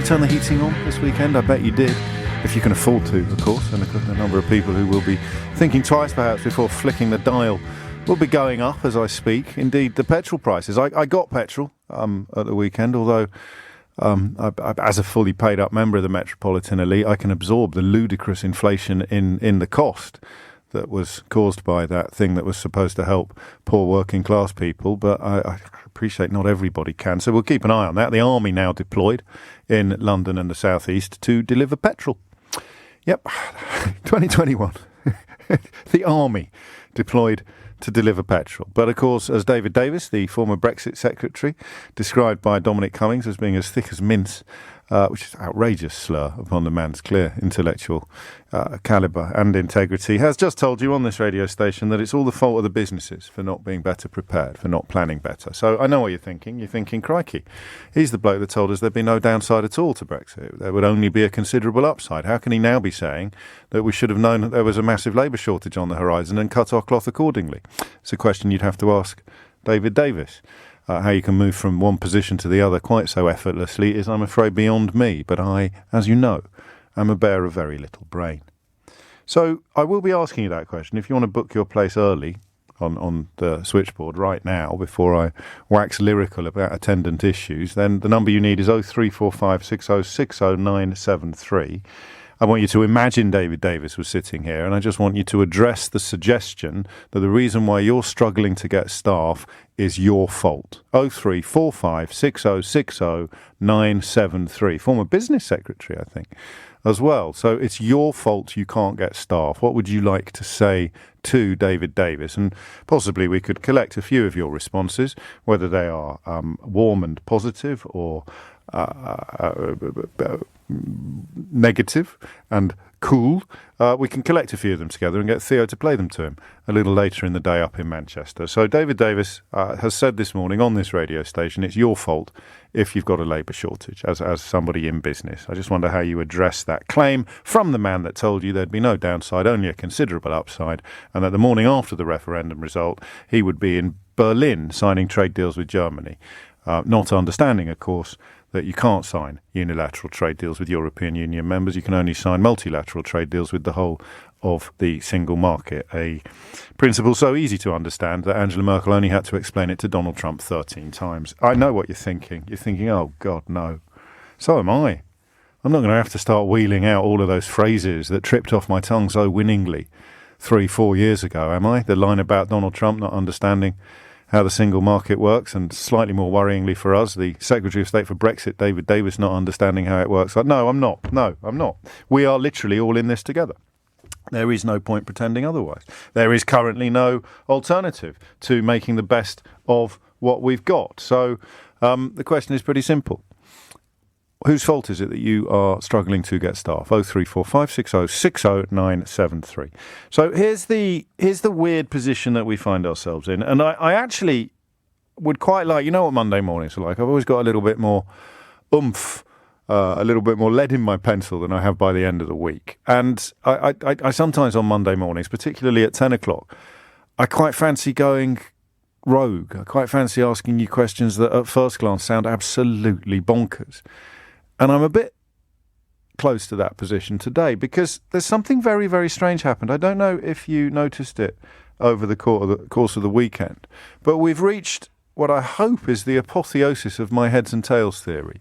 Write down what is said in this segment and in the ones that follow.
you turn the heating on this weekend? I bet you did, if you can afford to, of course. And a number of people who will be thinking twice perhaps before flicking the dial will be going up as I speak. Indeed, the petrol prices. I got petrol at the weekend, although as a fully paid up member of the Metropolitan Elite, I can absorb the ludicrous inflation in the cost that was caused by that thing that was supposed to help poor working class people. But I appreciate not everybody can. So we'll keep an eye on that. The army now deployed in London and the South East to deliver petrol. Yep, 2021. The army deployed to deliver petrol. But of course, as David Davis, the former Brexit secretary, described by Dominic Cummings as being as thick as mince, which is an outrageous slur upon the man's clear intellectual calibre and integrity, has just told you on this radio station that it's all the fault of the businesses for not being better prepared, for not planning better. So I know what you're thinking. You're thinking, crikey, he's the bloke that told us there'd be no downside at all to Brexit. There would only be a considerable upside. How can he now be saying that we should have known that there was a massive labour shortage on the horizon and cut our cloth accordingly? It's a question you'd have to ask David Davis. How you can move from one position to the other quite so effortlessly is, I'm afraid, beyond me. But I, as you know, am a bear of very little brain. So I will be asking you that question. If you want to book your place early on the switchboard right now, before I wax lyrical about attendant issues, then the number you need is 0345 6060973. I want you to imagine David Davis was sitting here, and I just want you to address the suggestion that the reason why you're struggling to get staff is your fault. 0345 6060973. Former business secretary, I think, as well. So it's your fault you can't get staff. What would you like to say to David Davis? And possibly we could collect a few of your responses, whether they are warm and positive or negative and cool. We can collect a few of them together and get Theo to play them to him a little later in the day up in Manchester. So David Davis has said this morning on this radio station, it's your fault if you've got a labour shortage as somebody in business. I just wonder how you address that claim from the man that told you there'd be no downside, only a considerable upside, and that the morning after the referendum result, he would be in Berlin signing trade deals with Germany. Not understanding, of course, that you can't sign unilateral trade deals with European Union members. You can only sign multilateral trade deals with the whole of the single market, a principle so easy to understand that Angela Merkel only had to explain it to Donald Trump 13 times. I know what you're thinking. You're thinking, oh, God, no. So am I. I'm not going to have to start wheeling out all of those phrases that tripped off my tongue so winningly 3-4 years ago, am I? The line about Donald Trump not understanding how the single market works, and slightly more worryingly for us, the Secretary of State for Brexit, David Davis, not understanding how it works. No, I'm not. No, I'm not. We are literally all in this together. There is no point pretending otherwise. There is currently no alternative to making the best of what we've got. So the question is pretty simple. Whose fault is it that you are struggling to get staff? 0345 6060973. So here's the weird position that we find ourselves in. And I actually would quite like, you know what Monday mornings are like. I've always got a little bit more oomph, a little bit more lead in my pencil than I have by the end of the week. And I sometimes on Monday mornings, particularly at 10 o'clock, I quite fancy going rogue. I quite fancy asking you questions that at first glance sound absolutely bonkers. And I'm a bit close to that position today because there's something very, very strange happened. I don't know if you noticed it over the course of the weekend, but we've reached what I hope is the apotheosis of my heads and tails theory.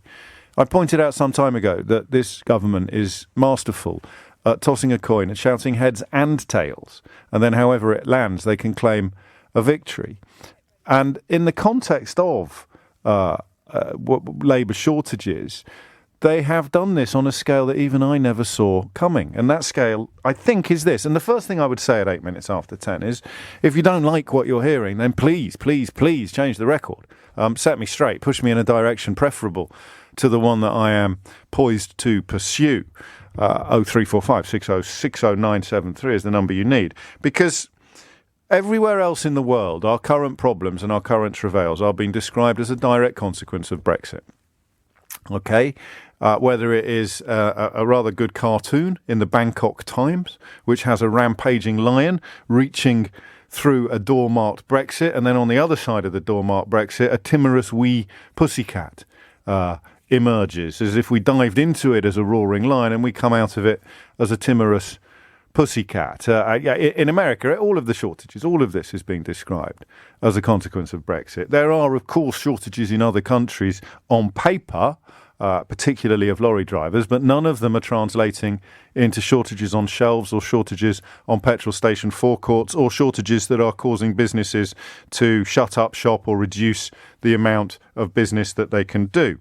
I pointed out some time ago that this government is masterful at tossing a coin and shouting heads and tails, and then however it lands, they can claim a victory. And in the context of labour shortages, they have done this on a scale that even I never saw coming. And that scale, I think, is this. And the first thing I would say at 8 minutes after 10 is, if you don't like what you're hearing, then please, please, please change the record. Set me straight. Push me in a direction preferable to the one that I am poised to pursue. 0345 6060973 is the number you need. Because everywhere else in the world, our current problems and our current travails are being described as a direct consequence of Brexit. Okay? Whether it is a rather good cartoon in the Bangkok Times, which has a rampaging lion reaching through a door-marked Brexit, and then on the other side of the door-marked Brexit, a timorous wee pussycat, emerges, as if we dived into it as a roaring lion and we come out of it as a timorous pussycat. In America, all of the shortages, all of this is being described as a consequence of Brexit. There are, of course, shortages in other countries on paper, particularly of lorry drivers, but none of them are translating into shortages on shelves or shortages on petrol station forecourts or shortages that are causing businesses to shut up shop or reduce the amount of business that they can do.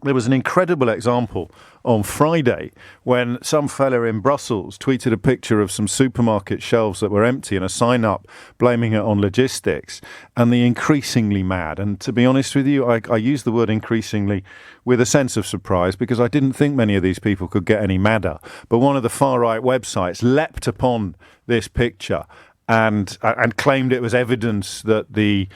There was an incredible example on Friday when some fella in Brussels tweeted a picture of some supermarket shelves that were empty and a sign up blaming it on logistics, and the increasingly mad. And to be honest with you, I use the word increasingly with a sense of surprise because I didn't think many of these people could get any madder. But one of the far-right websites leapt upon this picture and claimed it was evidence that the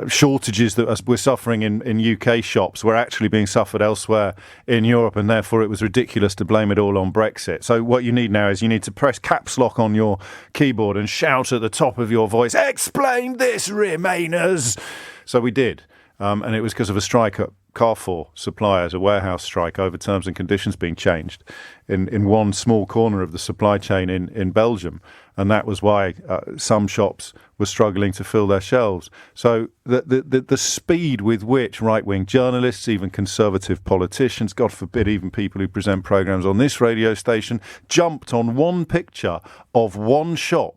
shortages that we're suffering in UK shops were actually being suffered elsewhere in Europe, and therefore it was ridiculous to blame it all on Brexit. So what you need now is you need to press caps lock on your keyboard and shout at the top of your voice, "Explain this, Remainers!" So we did. And it was because of a strike at Carrefour suppliers, a warehouse strike over terms and conditions being changed in one small corner of the supply chain in Belgium. And that was why some shops were struggling to fill their shelves. So the speed with which right-wing journalists, even conservative politicians, God forbid even people who present programmes on this radio station, jumped on one picture of one shop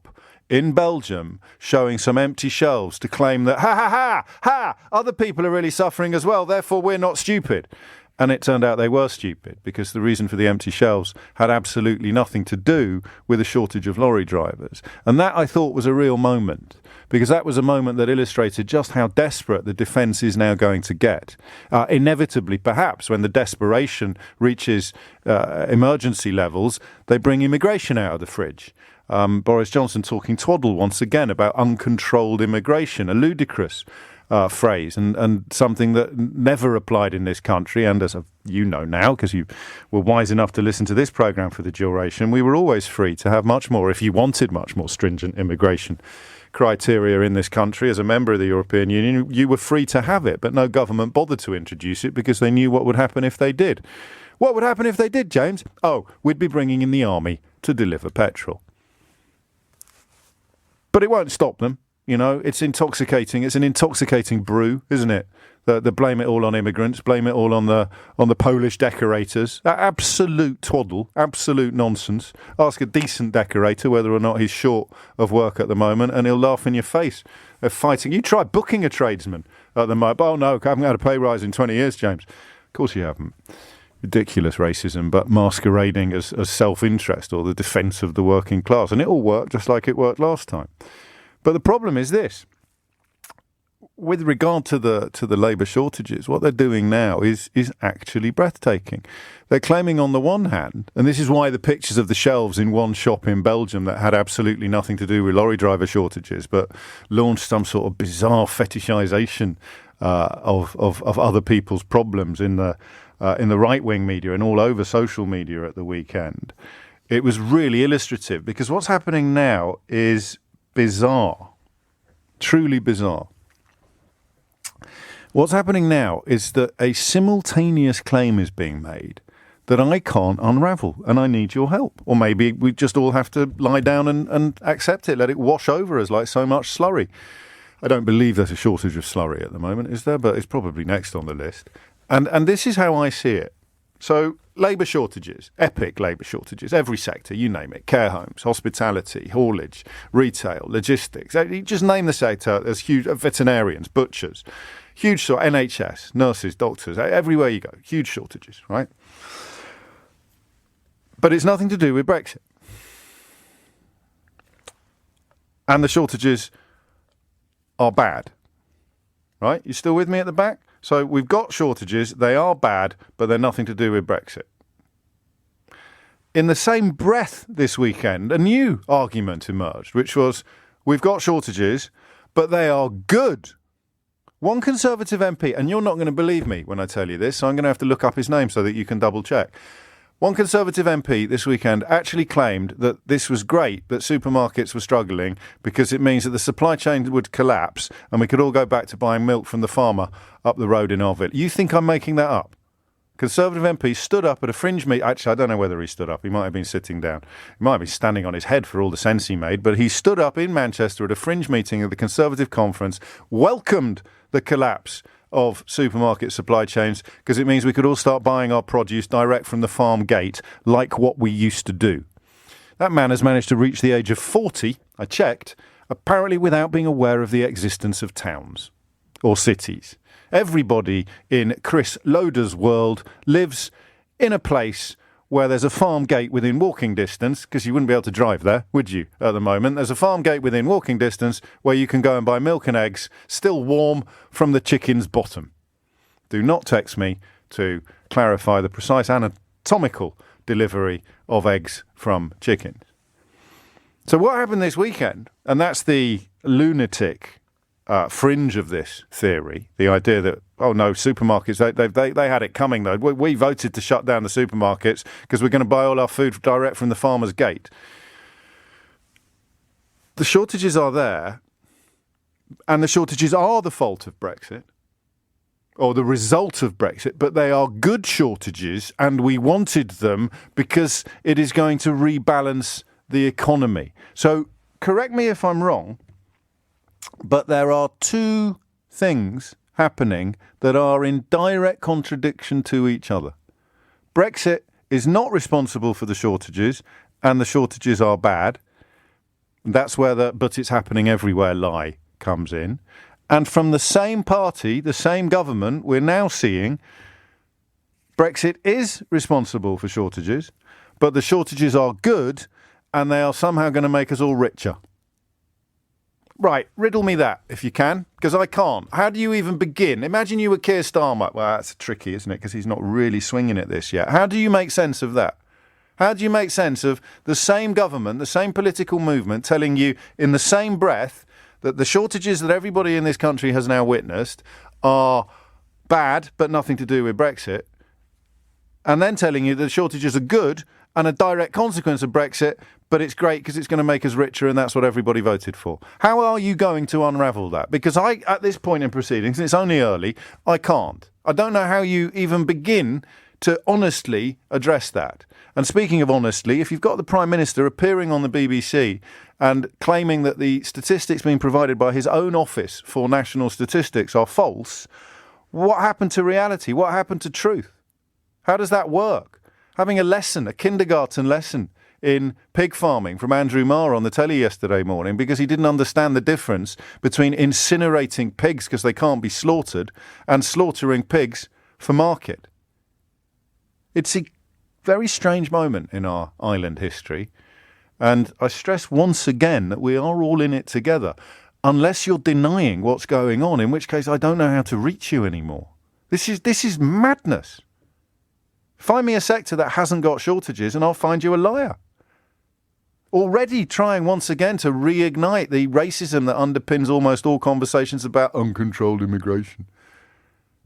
in Belgium showing some empty shelves to claim that, other people are really suffering as well, therefore we're not stupid. And it turned out they were stupid because the reason for the empty shelves had absolutely nothing to do with a shortage of lorry drivers. And that, I thought, was a real moment, because that was a moment that illustrated just how desperate the defence is now going to get. Inevitably, perhaps, when the desperation reaches emergency levels, they bring immigration out of the fridge. Boris Johnson talking twaddle once again about uncontrolled immigration, a ludicrous phrase and something that never applied in this country. And as you know now, because you were wise enough to listen to this programme for the duration, we were always free to have much more, if you wanted much more stringent immigration criteria in this country as a member of the European Union, you were free to have it, but no government bothered to introduce it because they knew what would happen if they did. What would happen if they did, James? Oh, we'd be bringing in the army to deliver petrol. But it won't stop them. You know, it's intoxicating. It's an intoxicating brew, isn't it? The blame it all on immigrants, blame it all on the Polish decorators. Absolute twaddle, absolute nonsense. Ask a decent decorator whether or not he's short of work at the moment, and he'll laugh in your face. They're fighting. You try booking a tradesman at the moment. Oh no, I haven't had a pay rise in 20 years, James. Of course you haven't. Ridiculous racism, but masquerading as self-interest or the defence of the working class. And it all worked just like it worked last time. But the problem is this. With regard to the labour shortages, what they're doing now is actually breathtaking. They're claiming on the one hand, and this is why the pictures of the shelves in one shop in Belgium that had absolutely nothing to do with lorry driver shortages, but launched some sort of bizarre fetishisation of other people's problems in the right-wing media and all over social media at the weekend. It was really illustrative because what's happening now is bizarre, truly bizarre. What's happening now is that a simultaneous claim is being made that I can't unravel and I need your help. Or maybe we just all have to lie down and accept it, let it wash over us like so much slurry. I don't believe there's a shortage of slurry at the moment, is there? But it's probably next on the list. And this is how I see it. So labour shortages, epic labour shortages, every sector, you name it, care homes, hospitality, haulage, retail, logistics, you just name the sector. There's huge veterinarians, butchers, huge NHS, nurses, doctors, everywhere you go, huge shortages, right? But it's nothing to do with Brexit. And the shortages are bad, right? You still with me at the back? So we've got shortages, they are bad, but they're nothing to do with Brexit. In the same breath this weekend, a new argument emerged, which was, we've got shortages, but they are good. One Conservative MP, and you're not going to believe me when I tell you this, so I'm going to have to look up his name so that you can double check. One Conservative MP this weekend actually claimed that this was great, that supermarkets were struggling because it means that the supply chain would collapse and we could all go back to buying milk from the farmer up the road in Arville. You think I'm making that up? Conservative MP stood up at a fringe meeting. Actually, I don't know whether he stood up. He might have been sitting down. He might have been standing on his head for all the sense he made. But he stood up in Manchester at a fringe meeting of the Conservative conference, welcomed the collapse of supermarket supply chains because it means we could all start buying our produce direct from the farm gate like what we used to do. That man has managed to reach the age of 40, I checked, apparently without being aware of the existence of towns or cities. Everybody in Chris Loder's world lives in a place where there's a farm gate within walking distance, because you wouldn't be able to drive there, would you, at the moment? There's a farm gate within walking distance where you can go and buy milk and eggs, still warm from the chicken's bottom. Do not text me to clarify the precise anatomical delivery of eggs from chickens. So what happened this weekend, and that's the lunatic fringe of this theory, the idea that, oh no, supermarkets, they had it coming though. We voted to shut down the supermarkets because we're going to buy all our food direct from the farmer's gate. The shortages are there, and the shortages are the fault of Brexit, or the result of Brexit, but they are good shortages, and we wanted them because it is going to rebalance the economy. So correct me if I'm wrong, but there are two things happening that are in direct contradiction to each other. Brexit is not responsible for the shortages, and the shortages are bad. That's where the "but it's happening everywhere" lie comes in. And from the same party, the same government, we're now seeing Brexit is responsible for shortages, but the shortages are good, and they are somehow going to make us all richer. Right, riddle me that if you can, because I can't. How do you even begin? Imagine you were Keir Starmer. Well, that's tricky, isn't it? Because he's not really swinging at this yet. How do you make sense of that? How do you make sense of the same government, the same political movement telling you in the same breath that the shortages that everybody in this country has now witnessed are bad, but nothing to do with Brexit, and then telling you that the shortages are good and a direct consequence of Brexit, but it's great because it's going to make us richer and that's what everybody voted for? How are you going to unravel that? Because at this point in proceedings, and it's only early, I can't. I don't know how you even begin to honestly address that. And speaking of honestly, if you've got the Prime Minister appearing on the BBC and claiming that the statistics being provided by his own Office for National Statistics are false, what happened to reality? What happened to truth? How does that work? Having a lesson, a kindergarten lesson in pig farming from Andrew Marr on the telly yesterday morning because he didn't understand the difference between incinerating pigs because they can't be slaughtered and slaughtering pigs for market. It's a very strange moment in our island history, and I stress once again that we are all in it together, unless you're denying what's going on, in which case I don't know how to reach you anymore. This is madness. Find me a sector that hasn't got shortages and I'll find you a liar. Already trying once again to reignite the racism that underpins almost all conversations about uncontrolled immigration.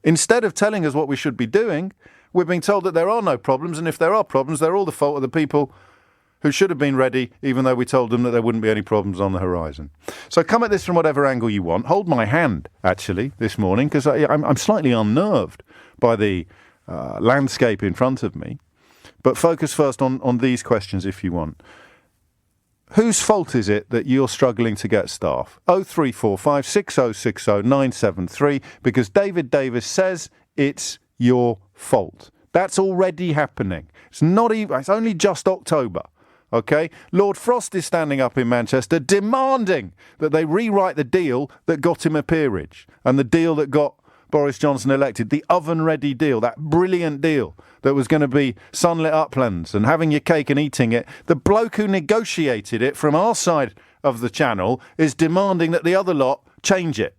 Instead of telling us what we should be doing, we're being told that there are no problems, and if there are problems, they're all the fault of the people who should have been ready, even though we told them that there wouldn't be any problems on the horizon. So come at this from whatever angle you want. Hold my hand, actually, this morning, because I'm slightly unnerved by the landscape in front of me. But focus first on these questions if you want. Whose fault is it that you're struggling to get staff? 0345 6060 973, because David Davis says it's your fault. That's already happening. It's only just October. Okay? Lord Frost is standing up in Manchester demanding that they rewrite the deal that got him a peerage and the deal that got Boris Johnson elected, the oven-ready deal, that brilliant deal that was going to be sunlit uplands and having your cake and eating it. The bloke who negotiated it from our side of the channel is demanding that the other lot change it.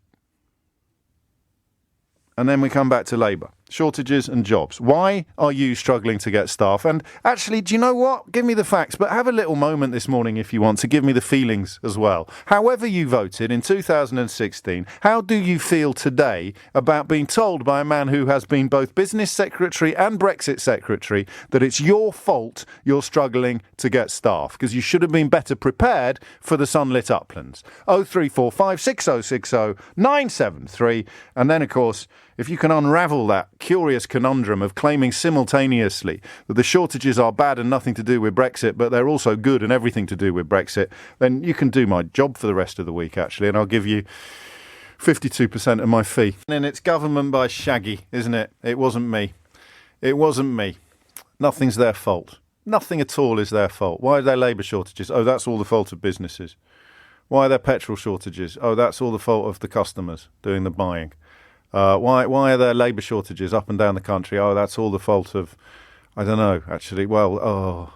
And then we come back to Labour. shortages and jobs. Why are you struggling to get staff? And actually, do you know what? Give me the facts, but have a little moment this morning if you want to give me the feelings as well. However you voted in 2016, how do you feel today about being told by a man who has been both business secretary and Brexit secretary that it's your fault you're struggling to get staff because you should have been better prepared for the sunlit uplands? 0345 6060 973. And then, of course, if you can unravel that curious conundrum of claiming simultaneously that the shortages are bad and nothing to do with Brexit, but they're also good and everything to do with Brexit, then you can do my job for the rest of the week, actually, and I'll give you 52% of my fee. And it's government by Shaggy, isn't it? It wasn't me. It wasn't me. Nothing's their fault. Nothing at all is their fault. Why are there labour shortages? Oh, that's all the fault of businesses. Why are there petrol shortages? Oh, that's all the fault of the customers doing the buying. Why are there labour shortages up and down the country? Oh, that's all the fault of, I don't know, actually. Well,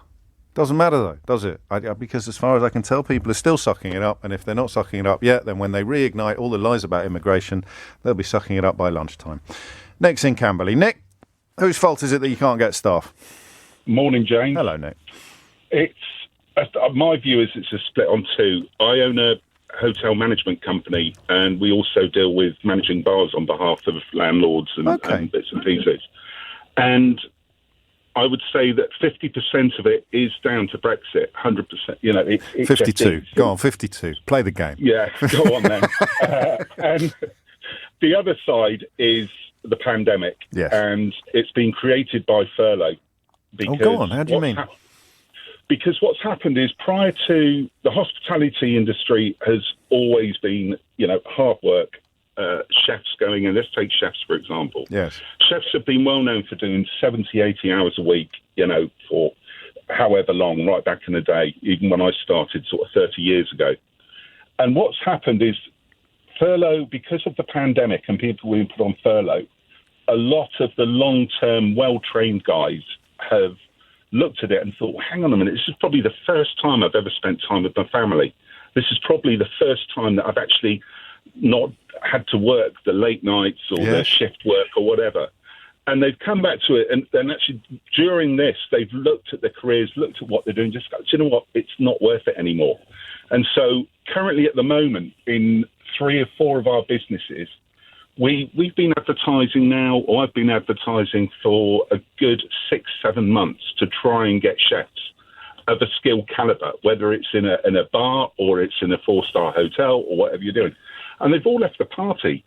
doesn't matter though, does it? Because as far as I can tell, people are still sucking it up. And if they're not sucking it up yet, then when they reignite all the lies about immigration, they'll be sucking it up by lunchtime. Nick's in Camberley. Nick, whose fault is it that you can't get staff? Morning, James. Hello, Nick. My view is it's a split on two. I own a hotel management company, and we also deal with managing bars on behalf of landlords and bits and pieces. And I would say that 50% of it is down to Brexit. 100%. You know, it's 52. Go on, 52. Play the game. Yeah, go on then. And the other side is the pandemic. Yes. And it's been created by furlough. Go on. How do you mean? Because what's happened is prior to the hospitality industry has always been, hard work, chefs going in. Let's take chefs, for example. Yes. Chefs have been well known for doing 70, 80 hours a week, for however long, right back in the day, even when I started sort of 30 years ago. And what's happened is furlough, because of the pandemic and people being put on furlough, a lot of the long-term, well-trained guys have looked at it and thought, well, hang on a minute, this is probably the first time I've ever spent time with my family. This is probably the first time that I've actually not had to work the late nights or the shift work or whatever. And they've come back to it, and then actually during this, they've looked at their careers, looked at what they're doing, just go, do you know what, it's not worth it anymore. And so currently at the moment, in 3 or 4 of our businesses, We've been advertising now, or I've been advertising for a good 6-7 months to try and get chefs of a skilled calibre, whether it's in a bar or it's in a 4-star hotel or whatever you're doing. And they've all left the party.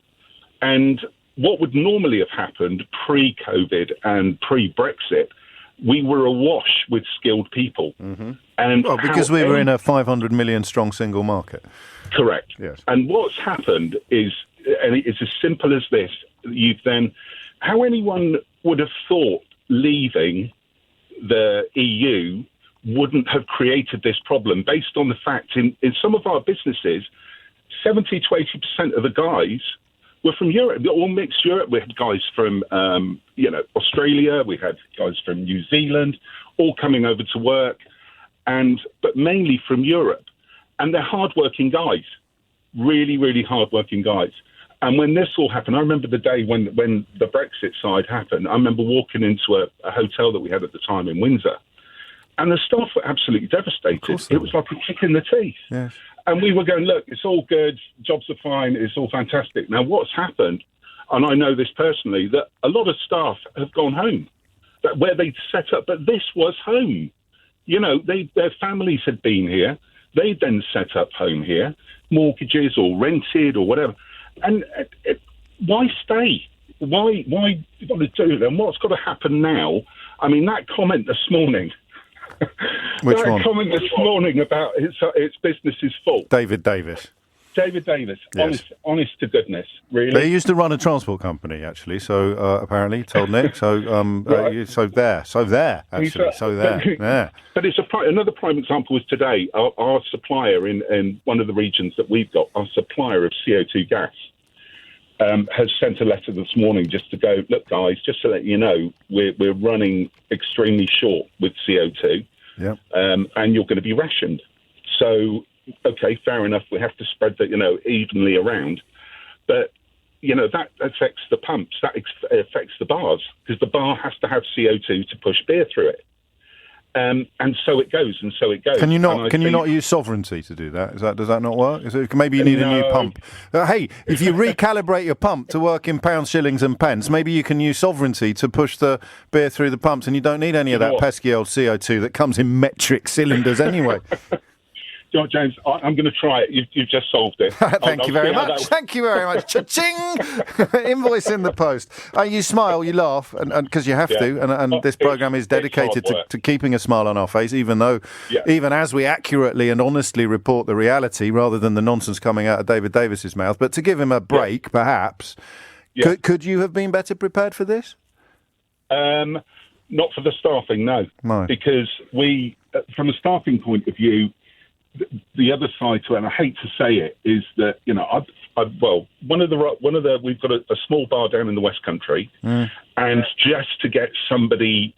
And what would normally have happened pre-COVID and pre-Brexit, we were awash with skilled people. Mm-hmm. And because we were in a 500 million strong single market. Correct. Yes. And what's happened is, and it's as simple as this, how anyone would have thought leaving the EU wouldn't have created this problem based on the fact in some of our businesses, 70 to 80% of the guys were from Europe, all mixed Europe. We had guys from, Australia, we had guys from New Zealand, all coming over to work, but mainly from Europe. And they're hardworking guys, really, really hardworking guys. And when this all happened, I remember the day when the Brexit side happened, I remember walking into a hotel that we had at the time in Windsor, and the staff were absolutely devastated. It was like a kick in the teeth. Yes. And we were going, look, it's all good, jobs are fine, it's all fantastic. Now, what's happened, and I know this personally, that a lot of staff have gone home, where they'd set up, but this was home. Their families had been here. They then set up home here, mortgages or rented or whatever. And why stay? Why you got to do it? And what's got to happen now? I mean, that comment this morning. Which one? Comment this morning about its business's fault. David Davis. Yes. Honest to goodness, really. He used to run a transport company, actually. So apparently, told Nick. So there. Yeah. But it's another prime example was today. Our supplier in one of the regions that we've got, our supplier of CO2 gas, has sent a letter this morning just to go, look, guys, just to let you know, we're running extremely short with CO2, and you're going to be rationed. So, okay, fair enough. We have to spread that, evenly around. But that affects the pumps, that affects the bars, because the bar has to have CO2 to push beer through it. And so it goes, and so it goes. Can you not use sovereignty to do that? Does that not work? Maybe you need a new pump. Hey, if you recalibrate your pump to work in pounds, shillings, and pence, maybe you can use sovereignty to push the beer through the pumps, and you don't need any of that pesky old CO2 that comes in metric cylinders anyway. James, I'm going to try it. You've just solved it. Thank you very much. Thank you very much. Cha-ching! Invoice in the post. You smile, you laugh, and because you have to. And this programme is dedicated to keeping a smile on our face, even as we accurately and honestly report the reality, rather than the nonsense coming out of David Davis's mouth. But to give him a break, perhaps, could you have been better prepared for this? Not for the staffing, no. Because we, from a staffing point of view, the other side to it, and I hate to say it, is that we've got a small bar down in the West Country, and just to get somebody,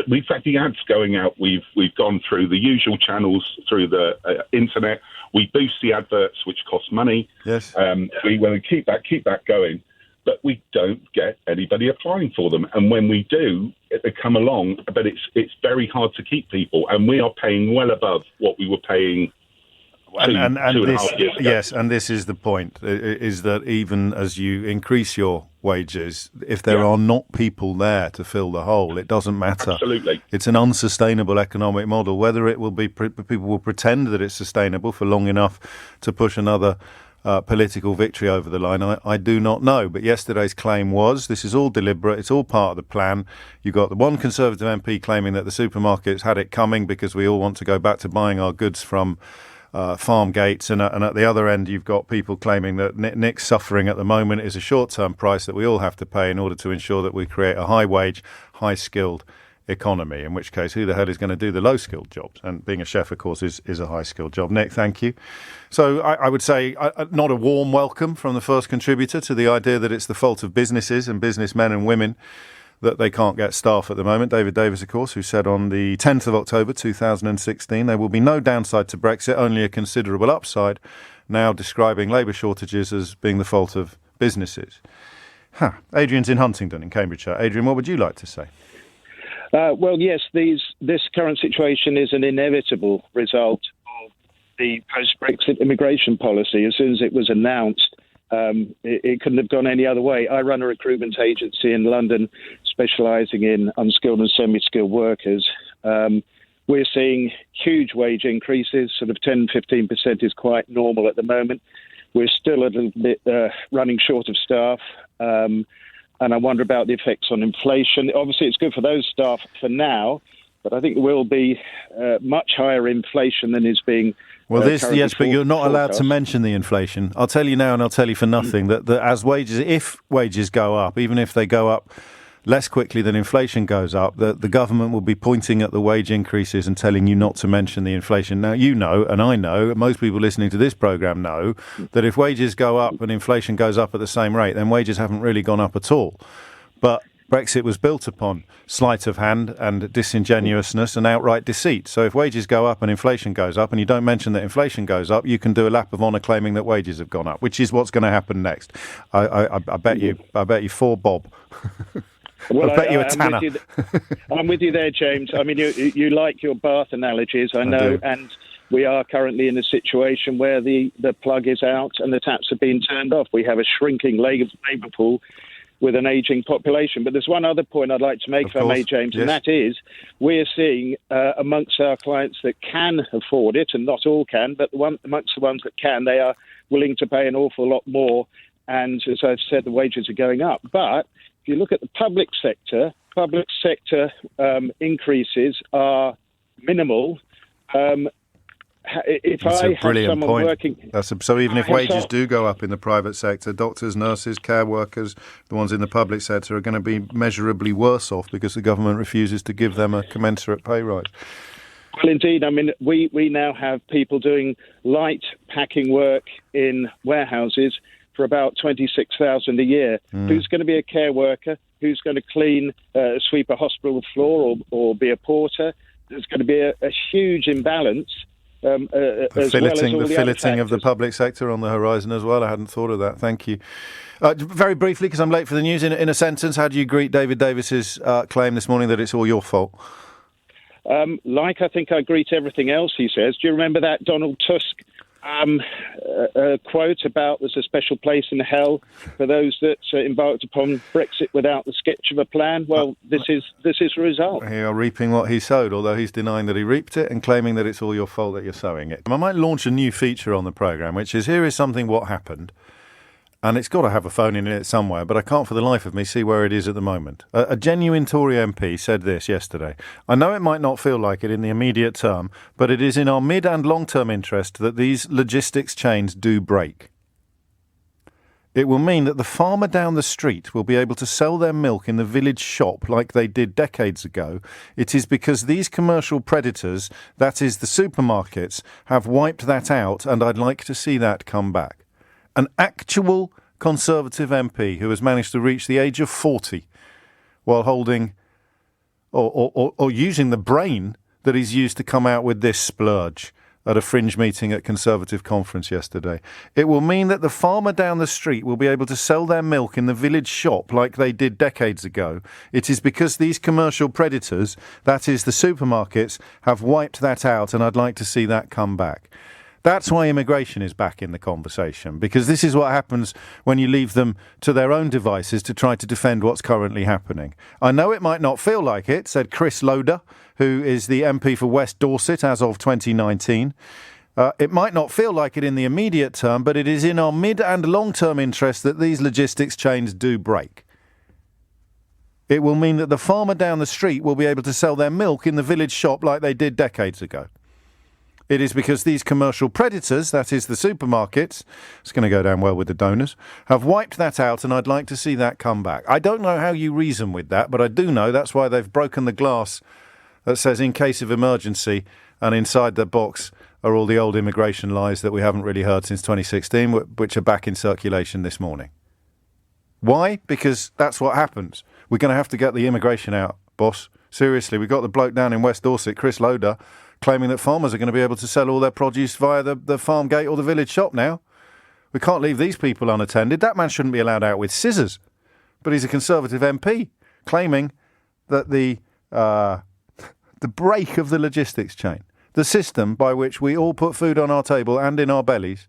we've had the ads going out. We've gone through the usual channels through the internet. We boost the adverts, which cost money. Yes, we want to keep that going, but we don't get anybody applying for them. And when we do, they come along, but it's very hard to keep people, and we are paying well above what we were paying. And this is the point, is that even as you increase your wages, if there are not people there to fill the hole, it doesn't matter. Absolutely. It's an unsustainable economic model. Whether it will be, people will pretend that it's sustainable for long enough to push another political victory over the line, I do not know. But yesterday's claim was, this is all deliberate, it's all part of the plan. You got the one Conservative MP claiming that the supermarkets had it coming because we all want to go back to buying our goods from farm gates, and at the other end you've got people claiming that Nick's suffering at the moment is a short-term price that we all have to pay in order to ensure that we create a high-wage, high-skilled economy, in which case who the hell is going to do the low-skilled jobs? And being a chef, of course, is a high-skilled job. Nick, thank you. So I would say not a warm welcome from the first contributor to the idea that it's the fault of businesses and businessmen and women that they can't get staff at the moment. David Davis, of course, who said on the 10th of October 2016, there will be no downside to Brexit, only a considerable upside, now describing labour shortages as being the fault of businesses. Adrian's in Huntingdon in Cambridgeshire. Adrian, what would you like to say? Well, yes, this current situation is an inevitable result of the post-Brexit immigration policy. As soon as it was announced, it couldn't have gone any other way. I run a recruitment agency in London specialising in unskilled and semi-skilled workers. We're seeing huge wage increases, sort of 10-15% is quite normal at the moment. We're still a little bit running short of staff, and I wonder about the effects on inflation. Obviously, it's good for those staff for now, but I think there will be much higher inflation than is being but you're not allowed to mention the inflation. I'll tell you now, and I'll tell you for nothing, that as if wages go up, even if they go up less quickly than inflation goes up, the government will be pointing at the wage increases and telling you not to mention the inflation. Now, you know, and I know, most people listening to this programme know, that if wages go up and inflation goes up at the same rate, then wages haven't really gone up at all. But Brexit was built upon sleight of hand and disingenuousness and outright deceit. So if wages go up and inflation goes up and you don't mention that inflation goes up, you can do a lap of honour claiming that wages have gone up, which is what's going to happen next. I bet you 4 bob. Well, I bet you a tanner. I'm with you there, James. I mean, you like your bath analogies, I know, and we are currently in a situation where the plug is out and the taps have been turned off. We have a shrinking labour pool with an ageing population. But there's one other point I'd like to make, if I may, James, and that is we're seeing amongst our clients that can afford it, and not all can, but amongst the ones that can, they are willing to pay an awful lot more. And as I've said, the wages are going up. But if you look at the public sector increases are minimal. That's a brilliant point. So even if wages do go up in the private sector, doctors, nurses, care workers, the ones in the public sector are going to be measurably worse off because the government refuses to give them a commensurate pay rise. Well, indeed. I mean, we now have people doing light packing work in warehouses for about $26,000 a year. Who's going to be a care worker? Who's going to sweep a hospital floor or be a porter? There's going to be a huge imbalance as well as all the the filleting other of the factors. public sector on the horizon as well. I hadn't thought of that. Thank you. Very briefly, because I'm late for the news, in a sentence, how do you greet David Davis's claim this morning that it's all your fault? Like I think I greet everything else he says. Do you remember that Donald Tusk quote about there's a special place in hell for those that embarked upon Brexit without the sketch of a plan? Well, this is a result. You are reaping what he sowed, although he's denying that he reaped it and claiming that it's all your fault that you're sowing it. I might launch a new feature on the programme, which is here is something what happened. And it's got to have a phone in it somewhere, but I can't for the life of me see where it is at the moment. A genuine Tory MP said this yesterday. I know it might not feel like it in the immediate term, but it is in our mid and long-term interest that these logistics chains do break. It will mean that the farmer down the street will be able to sell their milk in the village shop like they did decades ago. It is because these commercial predators, that is the supermarkets, have wiped that out, and I'd like to see that come back. An actual Conservative MP who has managed to reach the age of 40 while holding or using the brain that he's used to come out with this splurge at a fringe meeting at Conservative conference yesterday. It will mean that the farmer down the street will be able to sell their milk in the village shop like they did decades ago. It is because these commercial predators, that is the supermarkets, have wiped that out, and I'd like to see that come back. That's why immigration is back in the conversation, because this is what happens when you leave them to their own devices to try to defend what's currently happening. I know it might not feel like it, said Chris Loder, who is the MP for West Dorset as of 2019. It might not feel like it in the immediate term, but it is in our mid and long-term interest that these logistics chains do break. It will mean that the farmer down the street will be able to sell their milk in the village shop like they did decades ago. It is because these commercial predators, that is the supermarkets, it's going to go down well with the donors, have wiped that out, and I'd like to see that come back. I don't know how you reason with that, but I do know that's why they've broken the glass that says in case of emergency, and inside the box are all the old immigration lies that we haven't really heard since 2016, which are back in circulation this morning. Why? Because that's what happens. We're going to have to get the immigration out, boss. Seriously, we've got the bloke down in West Dorset, Chris Loder, claiming that farmers are going to be able to sell all their produce via the farm gate or the village shop now. We can't leave these people unattended. That man shouldn't be allowed out with scissors. But he's a Conservative MP claiming that the break of the logistics chain, the system by which we all put food on our table and in our bellies,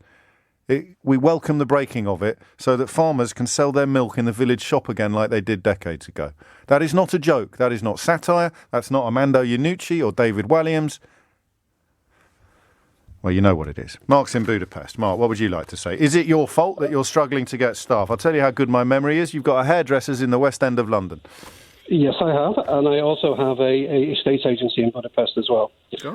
we welcome the breaking of it so that farmers can sell their milk in the village shop again like they did decades ago. That is not a joke. That is not satire. That's not Armando Iannucci or David Walliams. Well, you know what it is. Mark's in Budapest. Mark, what would you like to say? Is it your fault that you're struggling to get staff? I'll tell you how good my memory is. You've got a hairdresser's in the West End of London. Yes, I have, and I also have a estate agency in Budapest as well.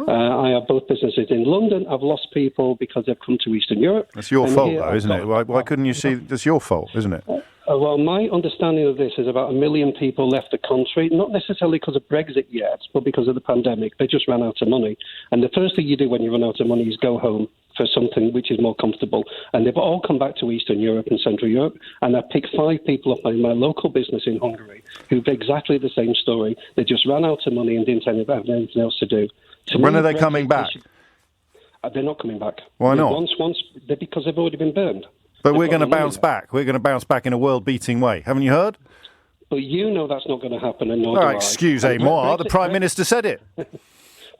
I have both businesses in London. I've lost people because they've come to Eastern Europe. That's your fault, though, isn't it? Why couldn't you see that's your fault, isn't it? Well, my understanding of this is about 1 million people left the country, not necessarily because of Brexit yet, but because of the pandemic. They just ran out of money. And the first thing you do when you run out of money is go home for something which is more comfortable. And they've all come back to Eastern Europe and Central Europe. And I picked 5 people up in my local business in Hungary who've exactly the same story. They just ran out of money and didn't have anything else to do. When are they coming back? They're not coming back. Why not? Because they've already been burned. But we're going to bounce back. We're going to bounce back in a world-beating way. Haven't you heard? But you know that's not going to happen, and nor Oh, do I. excusez-moi. The Prime Minister said it.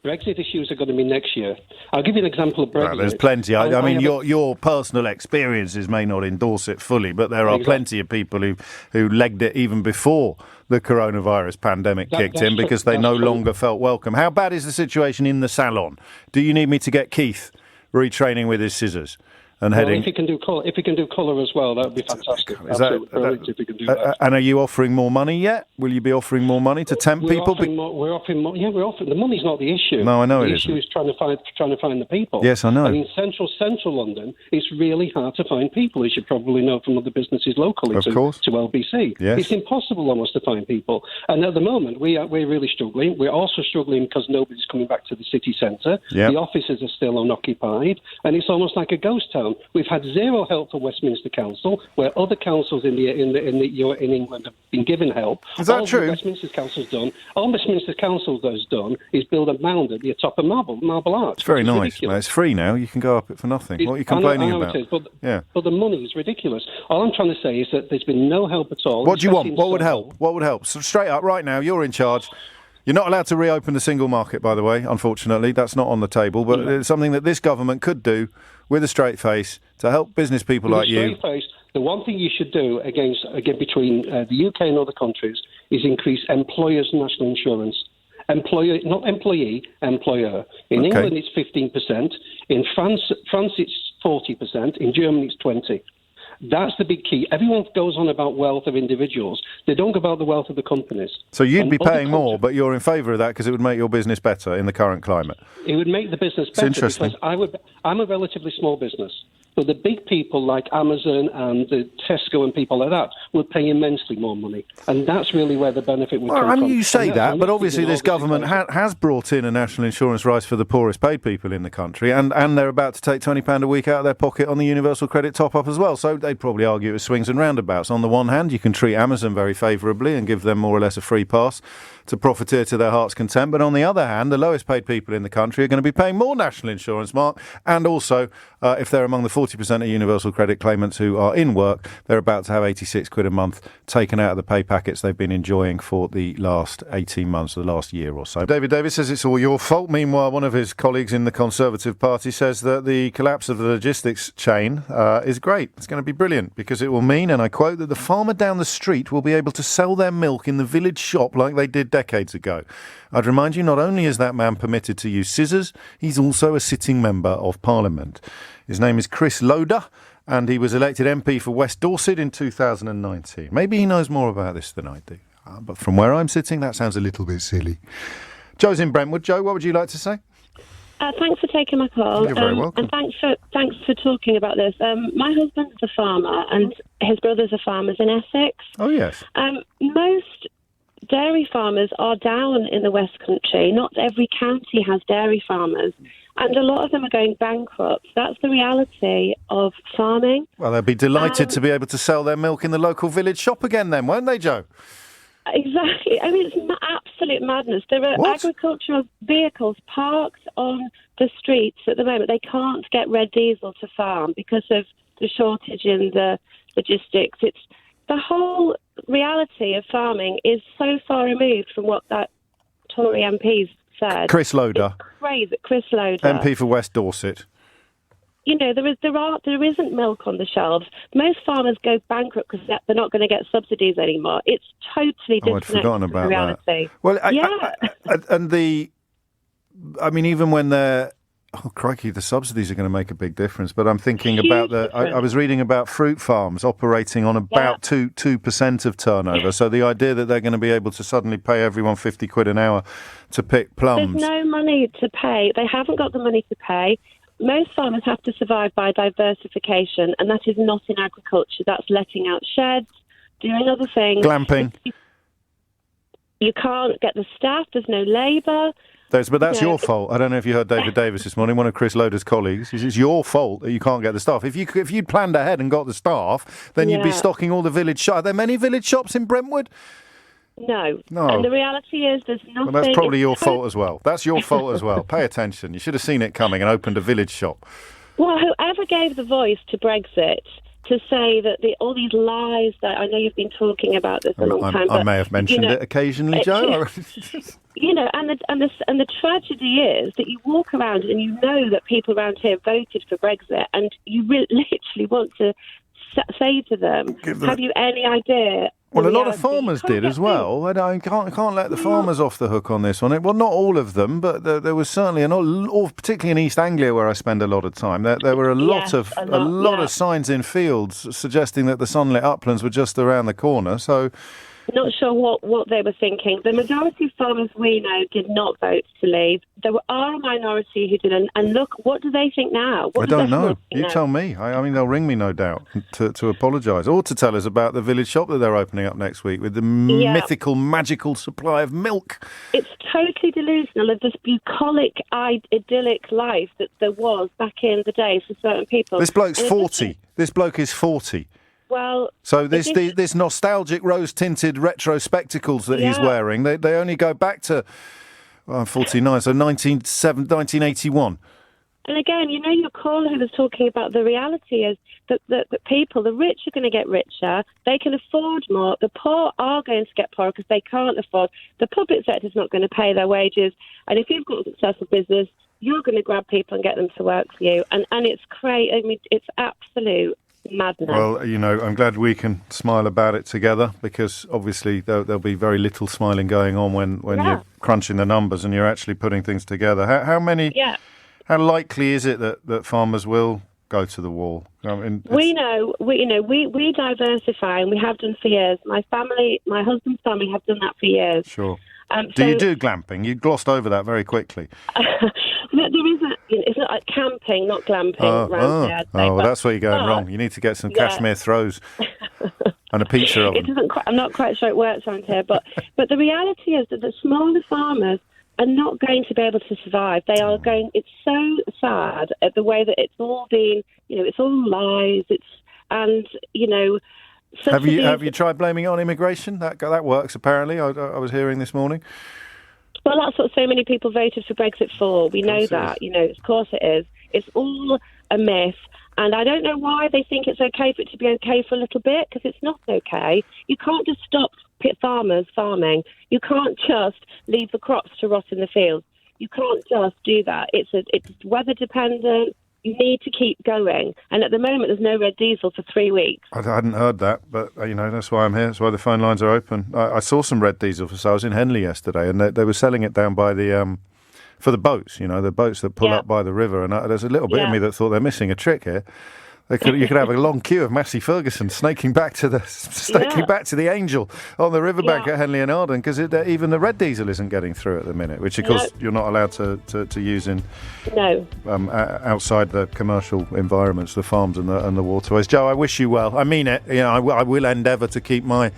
Brexit issues are going to be next year. I'll give you an example of Brexit. Well, there's plenty. I mean, your personal experiences may not endorse it fully, but there are plenty of people who legged it even before the coronavirus pandemic kicked in because they no longer felt welcome. How bad is the situation in the salon? Do you need me to get Keith retraining with his scissors? And heading. Well, if you can do colour as well, that would be fantastic. Absolutely brilliant if you can do that. And are you offering more money yet? Will you be offering more money to tempt people? We're offering more. Yeah, we're offering. The money's not the issue. No, I know the it issue isn't. is trying to find the people. Yes, I know. And in central London, it's really hard to find people, as you probably know from other businesses locally to LBC. Yes. It's impossible almost to find people. And at the moment, we're really struggling. We're also struggling because nobody's coming back to the city centre. Yep. The offices are still unoccupied, and it's almost like a ghost town. done. We've had zero help from Westminster Council, where other councils in England have been given help. Is that true? All Westminster Council has done is build a mound at the top of Marble Arch. It's very nice. Mate. It's free now. You can go up it for nothing. What are you complaining about? It is, but the money is ridiculous. All I'm trying to say is that there's been no help at all. What do you want? What would help? What would help? So straight up, right now, you're in charge. You're not allowed to reopen the single market, by the way, unfortunately. That's not on the table. But it's something that this government could do with a straight face to help business people like you. The one thing you should do again between the UK and other countries is increase employers' national insurance. Employer, not employee, employer. In England, it's 15%. In France, it's 40%. In Germany, it's 20%. That's the big key. Everyone goes on about wealth of individuals. They don't go about the wealth of the companies. So you'd be paying more, but you're in favour of that because it would make your business better in the current climate. It would make the business better because I'm a relatively small business. But the big people like Amazon and the Tesco and people like that will pay immensely more money. And that's really where the benefit would come from. You say that, but obviously this government has brought in a national insurance rise for the poorest paid people in the country, and they're about to take £20 a week out of their pocket on the universal credit top-up as well. So they'd probably argue it was swings and roundabouts. On the one hand, you can treat Amazon very favourably and give them more or less a free pass to profiteer to their heart's content. But on the other hand, the lowest paid people in the country are going to be paying more national insurance, Mark. And also, if they're among the 40% of universal credit claimants who are in work, they're about to have £86 a month taken out of the pay packets they've been enjoying for the last 18 months, the last year or so. David Davis says it's all your fault. Meanwhile, one of his colleagues in the Conservative Party says that the collapse of the logistics chain is great. It's going to be brilliant because it will mean, and I quote, that the farmer down the street will be able to sell their milk in the village shop like they did decades ago. I'd remind you, not only is that man permitted to use scissors, he's also a sitting member of Parliament. His name is Chris Loder, and he was elected MP for West Dorset in 2019. Maybe he knows more about this than I do. But from where I'm sitting, that sounds a little bit silly. Joe's in Brentwood. Joe, what would you like to say? Thanks for taking my call. You're very welcome. And thanks for talking about this. My husband's a farmer, and his brothers are farmers in Essex. Oh, yes. Most dairy farmers are down in the West Country. Not every county has dairy farmers, and a lot of them are going bankrupt. That's the reality of farming. Well, they'll be delighted to be able to sell their milk in the local village shop again then, won't they, Joe? Exactly. I mean, it's absolute madness. There are agricultural vehicles parked on the streets at the moment. They can't get red diesel to farm because of the shortage in the logistics. It's the whole reality of farming is so far removed from what that Tory MP's said. Chris Loder. It's crazy. Chris Loder. MP for West Dorset. You know, there isn't milk on the shelves. Most farmers go bankrupt because they're not going to get subsidies anymore. It's totally I'd forgotten about reality. That. Well, I mean, even when they're... Oh, crikey, the subsidies are going to make a big difference. But I'm thinking about I was reading about fruit farms operating on about 2% of turnover. So the idea that they're going to be able to suddenly pay everyone £50 an hour to pick plums. There's no money to pay. They haven't got the money to pay. Most farmers have to survive by diversification, and that is not in agriculture. That's letting out sheds, doing other things. Glamping. You can't get the staff. There's no labour. But that's your fault. I don't know if you heard David Davis this morning, one of Chris Loder's colleagues. He says it's your fault that you can't get the staff. If you'd planned ahead and got the staff, then you'd be stocking all the village shops. Are there many village shops in Brentwood? No. And the reality is there's nothing... Well, that's probably your fault as well. That's your fault as well. Pay attention. You should have seen it coming and opened a village shop. Well, whoever gave the voice to Brexit to say that all these lies that... I know you've been talking about this a long time. I may have mentioned it occasionally, Joe. You know, and the tragedy is that you walk around and you know that people around here voted for Brexit, and you literally want to say to them, have you any idea? Well, a lot of farmers did as well. I can't let the farmers off the hook on this one. Well, not all of them, but there was certainly, particularly in East Anglia where I spend a lot of time, there were a lot of signs in fields suggesting that the sunlit uplands were just around the corner. So Not sure what they were thinking. The majority of farmers we know did not vote to leave. There are a minority who didn't. And look, what do they think now? I don't know. You tell me. I mean, they'll ring me, no doubt, to apologise or to tell us about the village shop that they're opening up next week with the mythical, magical supply of milk. It's totally delusional of this bucolic, idyllic life that there was back in the day for certain people. This bloke's 40. This bloke is 40. Well, so this nostalgic rose-tinted retro spectacles that he's wearing, they only go back to, I'm 49, so 1981. And again, your caller who was talking about the reality is that the people, the rich are going to get richer, they can afford more, the poor are going to get poorer because they can't afford, the public sector is not going to pay their wages, and if you've got a successful business, you're going to grab people and get them to work for you, and it's crazy. I mean, it's absolute madness. Well, I'm glad we can smile about it together, because obviously there'll be very little smiling going on when you're crunching the numbers and you're actually putting things together. How likely is it that farmers will go to the wall? I mean, we diversify, and we have done for years. My husband's family have done that for years. Sure. Do you do glamping? You glossed over that very quickly. There isn't. It's not like camping, not glamping. Well, that's where you're going wrong. You need to get some cashmere throws and a pizza oven. I'm not quite sure it works around here, but the reality is that the smaller farmers are not going to be able to survive. They are going. It's so sad at the way that it's all been. It's all lies. Have you tried blaming it on immigration? That works apparently. I was hearing this morning. Well, that's what so many people voted for Brexit for. We know that. Of course it is. It's all a myth. And I don't know why they think it's okay for it to be okay for a little bit, because it's not okay. You can't just stop farmers farming. You can't just leave the crops to rot in the fields. You can't just do that. It's weather dependent. You need to keep going. And at the moment, there's no red diesel for 3 weeks. I hadn't heard that, but, that's why I'm here. That's why the phone lines are open. I saw some red diesel for sale. I was in Henley yesterday, and they were selling it down by the for the boats, the boats that pull up by the river. And there's a little bit of me that thought they're missing a trick here. You could have a long queue of Massey Ferguson snaking back to the Angel on the riverbank at Henley and Arden, because even the red diesel isn't getting through at the minute, which of course you're not allowed to use in outside the commercial environments, the farms and the waterways. Joe, I wish you well. I mean it. I will endeavour to keep my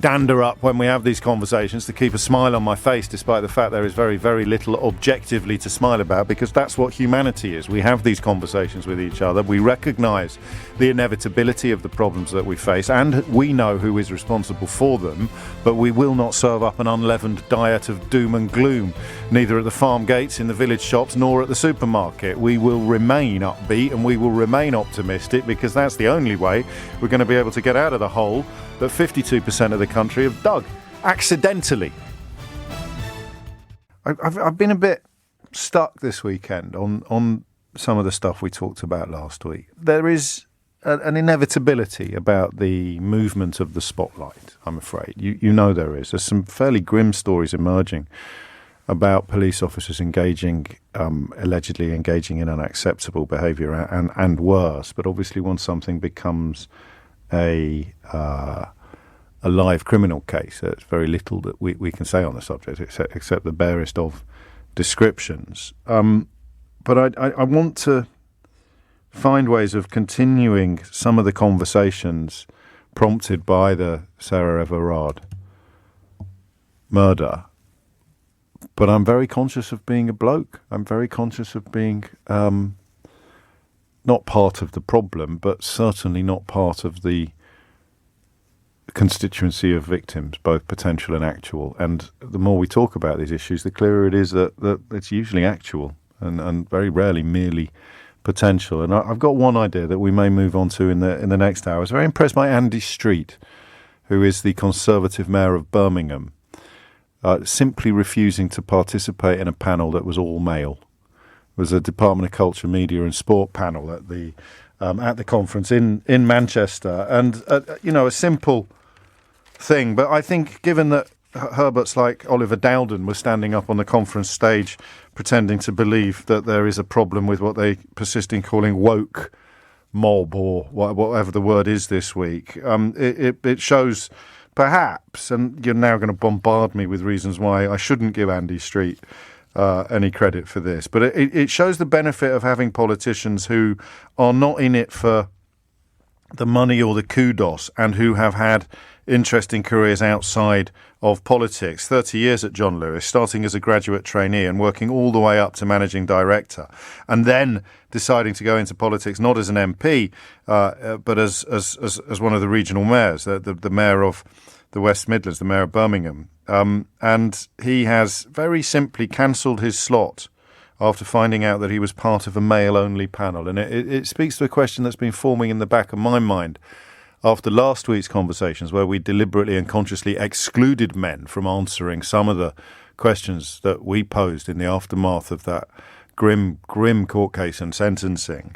dander up when we have these conversations, to keep a smile on my face despite the fact there is very, very little objectively to smile about, because that's what humanity is. We have these conversations with each other. We recognise the inevitability of the problems that we face, and we know who is responsible for them, but we will not serve up an unleavened diet of doom and gloom, neither at the farm gates, in the village shops, nor at the supermarket. We will remain upbeat and we will remain optimistic, because that's the only way we're going to be able to get out of the hole that 52% of the country have dug accidentally. I've been a bit stuck this weekend on some of the stuff we talked about last week. There is an inevitability about the movement of the spotlight, I'm afraid. You know there is. There's some fairly grim stories emerging about police officers allegedly engaging in unacceptable behaviour and worse. But obviously once something becomes a live criminal case, there's very little that we can say on the subject except the barest of descriptions. But I want to find ways of continuing some of the conversations prompted by the Sarah Everard murder. But I'm very conscious of being a bloke. I'm very conscious of being not part of the problem, but certainly not part of the constituency of victims, both potential and actual. And the more we talk about these issues, the clearer it is that it's usually actual and very rarely merely potential. And I've got one idea that we may move on to in the next hour. I was very impressed by Andy Street, who is the Conservative Mayor of Birmingham, simply refusing to participate in a panel that was all male. It was a Department of Culture, Media and Sport panel at the conference in Manchester. And, a simple thing. But I think given that Herberts like Oliver Dowden were standing up on the conference stage pretending to believe that there is a problem with what they persist in calling woke mob or whatever the word is this week, it shows perhaps, and you're now going to bombard me with reasons why I shouldn't give Andy Street any credit for this, but it shows the benefit of having politicians who are not in it for the money or the kudos, and who have had interesting careers outside of politics. 30 years at John Lewis, starting as a graduate trainee and working all the way up to managing director, and then deciding to go into politics not as an MP, but as one of the regional mayors, the mayor of the West Midlands, the mayor of Birmingham. And he has very simply cancelled his slot after finding out that he was part of a male-only panel. And it speaks to a question that's been forming in the back of my mind after last week's conversations, where we deliberately and consciously excluded men from answering some of the questions that we posed in the aftermath of that grim court case and sentencing.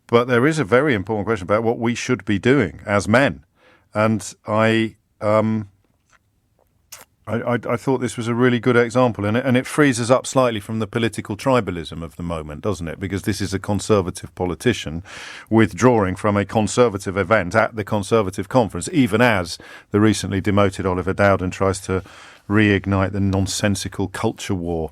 But there is a very important question about what we should be doing as men. And I thought this was a really good example, and it frees us up slightly from the political tribalism of the moment, doesn't it? Because this is a Conservative politician withdrawing from a Conservative event at the Conservative conference, even as the recently demoted Oliver Dowden tries to reignite the nonsensical culture war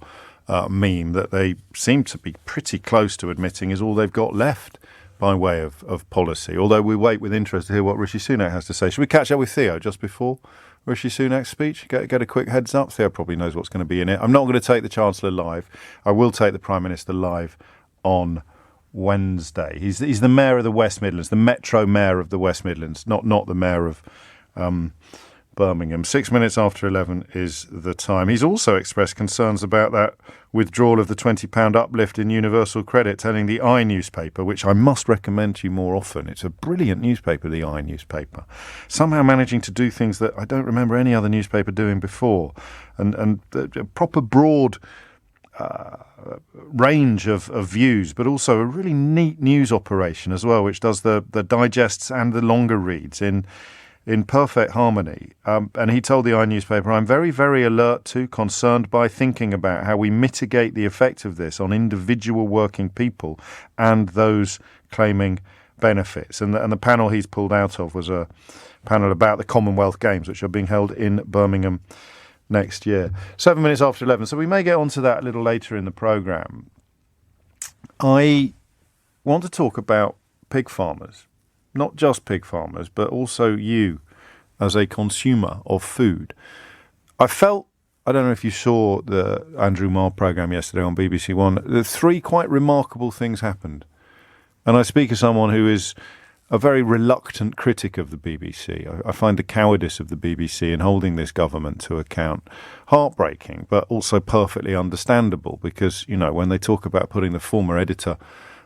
meme that they seem to be pretty close to admitting is all they've got left by way of policy. Although we wait with interest to hear what Rishi Sunak has to say. Should we catch up with Theo just before Rishi Sunak's speech? Get a quick heads up. Theo probably knows what's going to be in it. I'm not going to take the Chancellor live. I will take the Prime Minister live on Wednesday. He's the Mayor of the West Midlands, the Metro Mayor of the West Midlands, not the Mayor of Birmingham. 6 minutes after 11 is the time. He's also expressed concerns about that withdrawal of the £20 uplift in universal credit, telling the I newspaper, which I must recommend to you more often. It's a brilliant newspaper, the I newspaper. Somehow managing to do things that I don't remember any other newspaper doing before. And a proper broad range of views, but also a really neat news operation as well, which does the digests and the longer reads in perfect harmony. And he told the I newspaper, I'm very, very alert to, concerned by, thinking about how we mitigate the effect of this on individual working people and those claiming benefits. And the panel he's pulled out of was a panel about the Commonwealth Games, which are being held in Birmingham next year. 7 minutes after 11. So we may get onto that a little later in the programme. I want to talk about pig farmers. Not just pig farmers, but also you as a consumer of food. I don't know if you saw the Andrew Marr programme yesterday on BBC One, the three quite remarkable things happened. And I speak as someone who is a very reluctant critic of the BBC. I find the cowardice of the BBC in holding this government to account heartbreaking, but also perfectly understandable, because, you know, when they talk about putting the former editor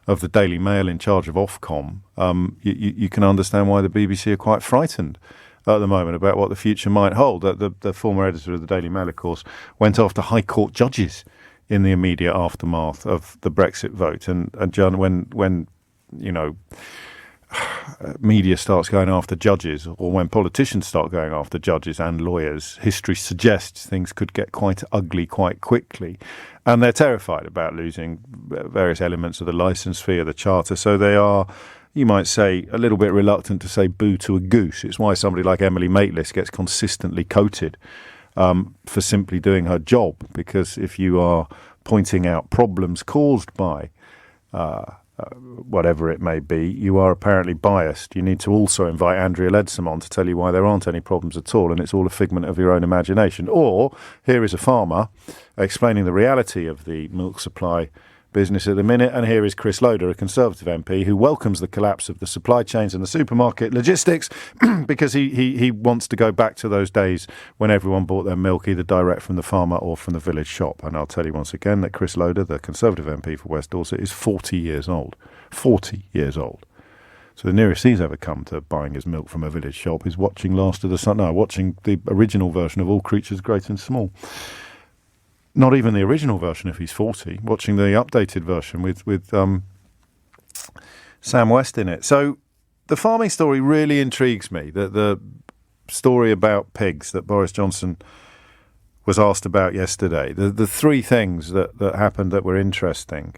of the Daily Mail in charge of Ofcom, you can understand why the BBC are quite frightened at the moment about what the future might hold. The former editor of the Daily Mail, of course, went after High Court judges in the immediate aftermath of the Brexit vote. And John, when you know, media starts going after judges, or when politicians start going after judges and lawyers, history suggests things could get quite ugly quite quickly. And they're terrified about losing various elements of the licence fee of the charter. So they are, you might say, a little bit reluctant to say boo to a goose. It's why somebody like Emily Maitlis gets consistently coated for simply doing her job. Because if you are pointing out problems caused by whatever it may be, you are apparently biased. You need to also invite Andrea Leadsom on to tell you why there aren't any problems at all, and it's all a figment of your own imagination. Or here is a farmer explaining the reality of the milk supply business at the minute, and here is Chris Loder, a Conservative MP, who welcomes the collapse of the supply chains and the supermarket logistics because he wants to go back to those days when everyone bought their milk either direct from the farmer or from the village shop. And I'll tell you once again that Chris Loder, the Conservative MP for West Dorset, is 40 years old. 40 years old. So the nearest he's ever come to buying his milk from a village shop is watching watching the original version of All Creatures Great and Small. Not even the original version if he's 40, watching the updated version with Sam West in it. So the farming story really intrigues me. The story about pigs that Boris Johnson was asked about yesterday. The three things that happened that were interesting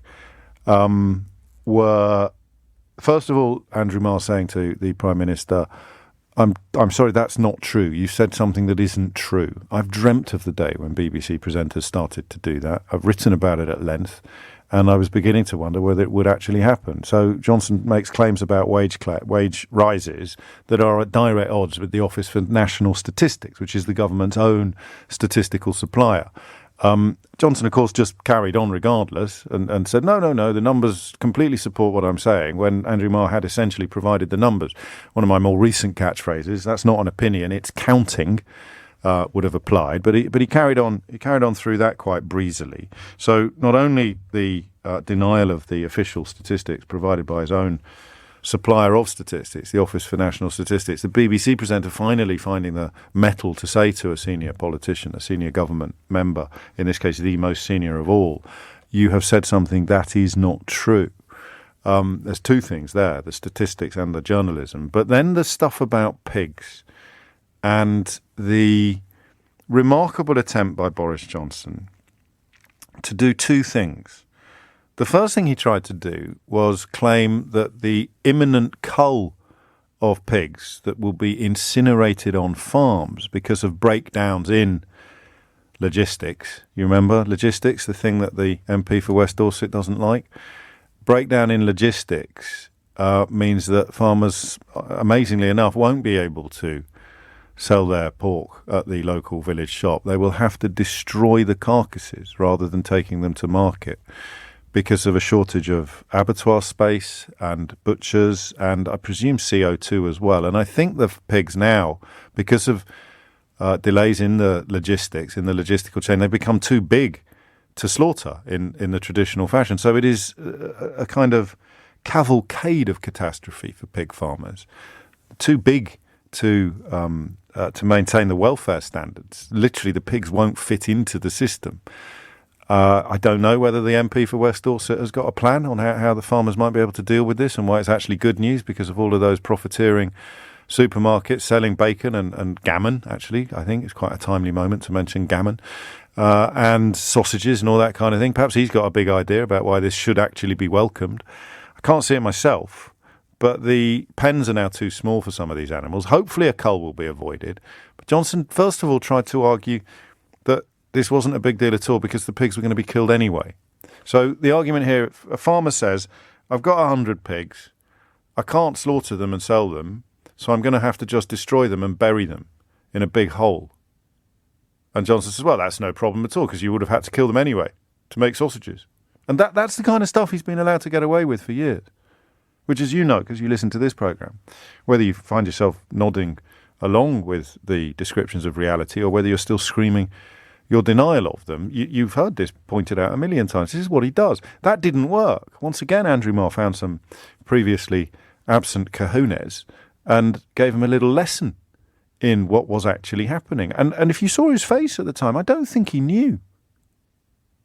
were, first of all, Andrew Marr saying to the Prime Minister, I'm sorry, that's not true. You said something that isn't true. I've dreamt of the day when BBC presenters started to do that. I've written about it at length, and I was beginning to wonder whether it would actually happen. So Johnson makes claims about wage rises that are at direct odds with the Office for National Statistics, which is the government's own statistical supplier. Johnson, of course, just carried on regardless and said, no, the numbers completely support what I'm saying, when Andrew Marr had essentially provided the numbers. One of my more recent catchphrases, that's not an opinion, it's counting, would have applied. But he carried on through that quite breezily. So not only the denial of the official statistics provided by his own supplier of statistics, the Office for National Statistics, the BBC presenter finally finding the mettle to say to a senior politician, a senior government member, in this case the most senior of all, you have said something that is not true. There's two things there, the statistics and the journalism. But then the stuff about pigs and the remarkable attempt by Boris Johnson to do two things. The first thing he tried to do was claim that the imminent cull of pigs that will be incinerated on farms because of breakdowns in logistics. You remember logistics, the thing that the MP for West Dorset doesn't like? Breakdown in logistics means that farmers, amazingly enough, won't be able to sell their pork at the local village shop. They will have to destroy the carcasses rather than taking them to market, because of a shortage of abattoir space and butchers and I presume CO2 as well. And I think the pigs now, because of delays in the logistics, in the logistical chain, they've become too big to slaughter in the traditional fashion. So it is a kind of cavalcade of catastrophe for pig farmers. Too big to maintain the welfare standards. Literally, the pigs won't fit into the system. I don't know whether the MP for West Dorset has got a plan on how the farmers might be able to deal with this and why it's actually good news because of all of those profiteering supermarkets selling bacon and gammon, actually. I think it's quite a timely moment to mention gammon and sausages and all that kind of thing. Perhaps he's got a big idea about why this should actually be welcomed. I can't see it myself, but the pens are now too small for some of these animals. Hopefully a cull will be avoided. But Johnson, first of all, tried to argue that this wasn't a big deal at all because the pigs were going to be killed anyway. So the argument here, a farmer says, I've got 100 pigs, I can't slaughter them and sell them, so I'm going to have to just destroy them and bury them in a big hole. And Johnson says, well, that's no problem at all because you would have had to kill them anyway to make sausages. And that's the kind of stuff he's been allowed to get away with for years, which, as you know, because you listen to this programme, whether you find yourself nodding along with the descriptions of reality or whether you're still screaming your denial of them, you've heard this pointed out a million times. This is what he does. That didn't work. Once again, Andrew Marr found some previously absent cojones and gave him a little lesson in what was actually happening. And if you saw his face at the time, I don't think he knew.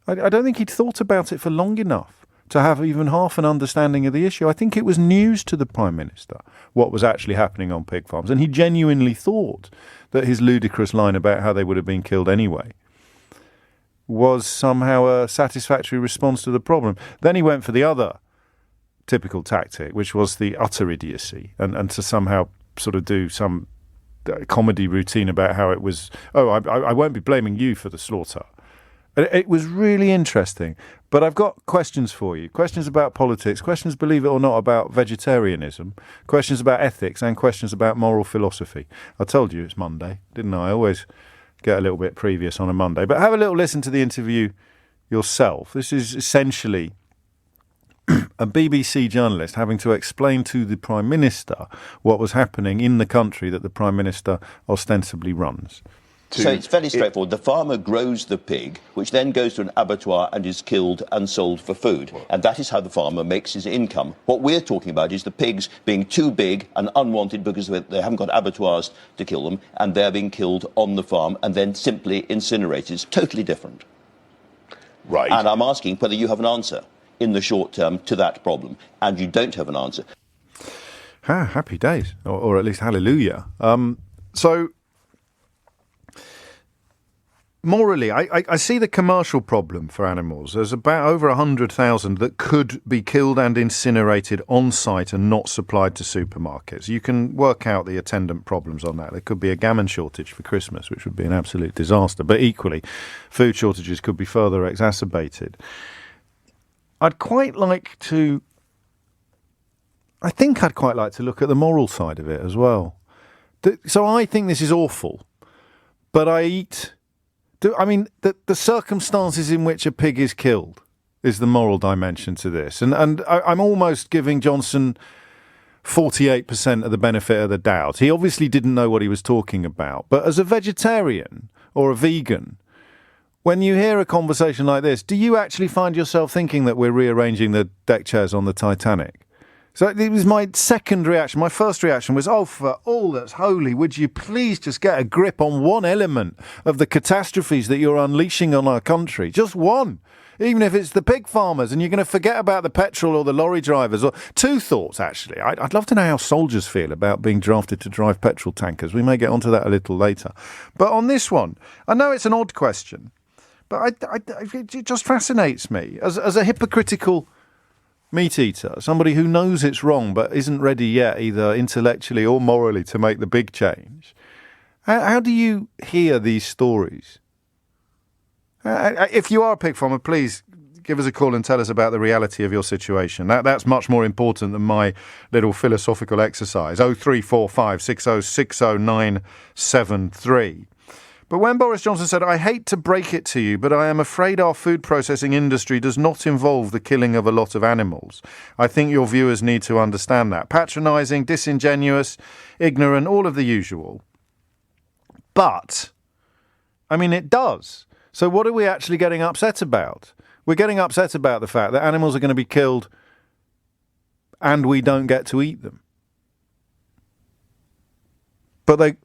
I don't think he'd thought about it for long enough to have even half an understanding of the issue. I think it was news to the Prime Minister what was actually happening on pig farms. And he genuinely thought that his ludicrous line about how they would have been killed anyway was somehow a satisfactory response to the problem. Then he went for the other typical tactic, which was the utter idiocy, and to somehow sort of do some comedy routine about how it was, I won't be blaming you for the slaughter. It was really interesting. But I've got questions for you. Questions about politics, questions, believe it or not, about vegetarianism, questions about ethics, and questions about moral philosophy. I told you it's Monday, didn't I? I always get a little bit previous on a Monday. But have a little listen to the interview yourself. This is essentially a BBC journalist having to explain to the Prime Minister what was happening in the country that the Prime Minister ostensibly runs. So it's very straightforward. The farmer grows the pig, which then goes to an abattoir and is killed and sold for food. And that is how the farmer makes his income. What we're talking about is the pigs being too big and unwanted because they haven't got abattoirs to kill them, and they're being killed on the farm and then simply incinerated. It's totally different. Right. And I'm asking whether you have an answer in the short term to that problem. And you don't have an answer. Happy days, or at least hallelujah. So morally, I see the commercial problem for animals. There's about over 100,000 that could be killed and incinerated on site and not supplied to supermarkets. You can work out the attendant problems on that. There could be a gammon shortage for Christmas, which would be an absolute disaster. But equally, food shortages could be further exacerbated. I'd quite like to look at the moral side of it as well. So I think this is awful, but the circumstances in which a pig is killed is the moral dimension to this. And I'm almost giving Johnson 48% of the benefit of the doubt. He obviously didn't know what he was talking about. But as a vegetarian or a vegan, when you hear a conversation like this, do you actually find yourself thinking that we're rearranging the deck chairs on the Titanic? So it was my second reaction. My first reaction was, oh, for all that's holy, would you please just get a grip on one element of the catastrophes that you're unleashing on our country? Just one. Even if it's the pig farmers and you're going to forget about the petrol or the lorry drivers. Or two thoughts, actually. I'd love to know how soldiers feel about being drafted to drive petrol tankers. We may get onto that a little later. But on this one, I know it's an odd question, but it just fascinates me. As a hypocritical meat eater, somebody who knows it's wrong but isn't ready yet, either intellectually or morally, to make the big change. How do you hear these stories? If you are a pig farmer, please give us a call and tell us about the reality of your situation. That's much more important than my little philosophical exercise. 0345 6060973. But when Boris Johnson said, I hate to break it to you, but I am afraid our food processing industry does not involve the killing of a lot of animals. I think your viewers need to understand that. Patronising, disingenuous, ignorant, all of the usual. But, it does. So what are we actually getting upset about? We're getting upset about the fact that animals are going to be killed and we don't get to eat them. But they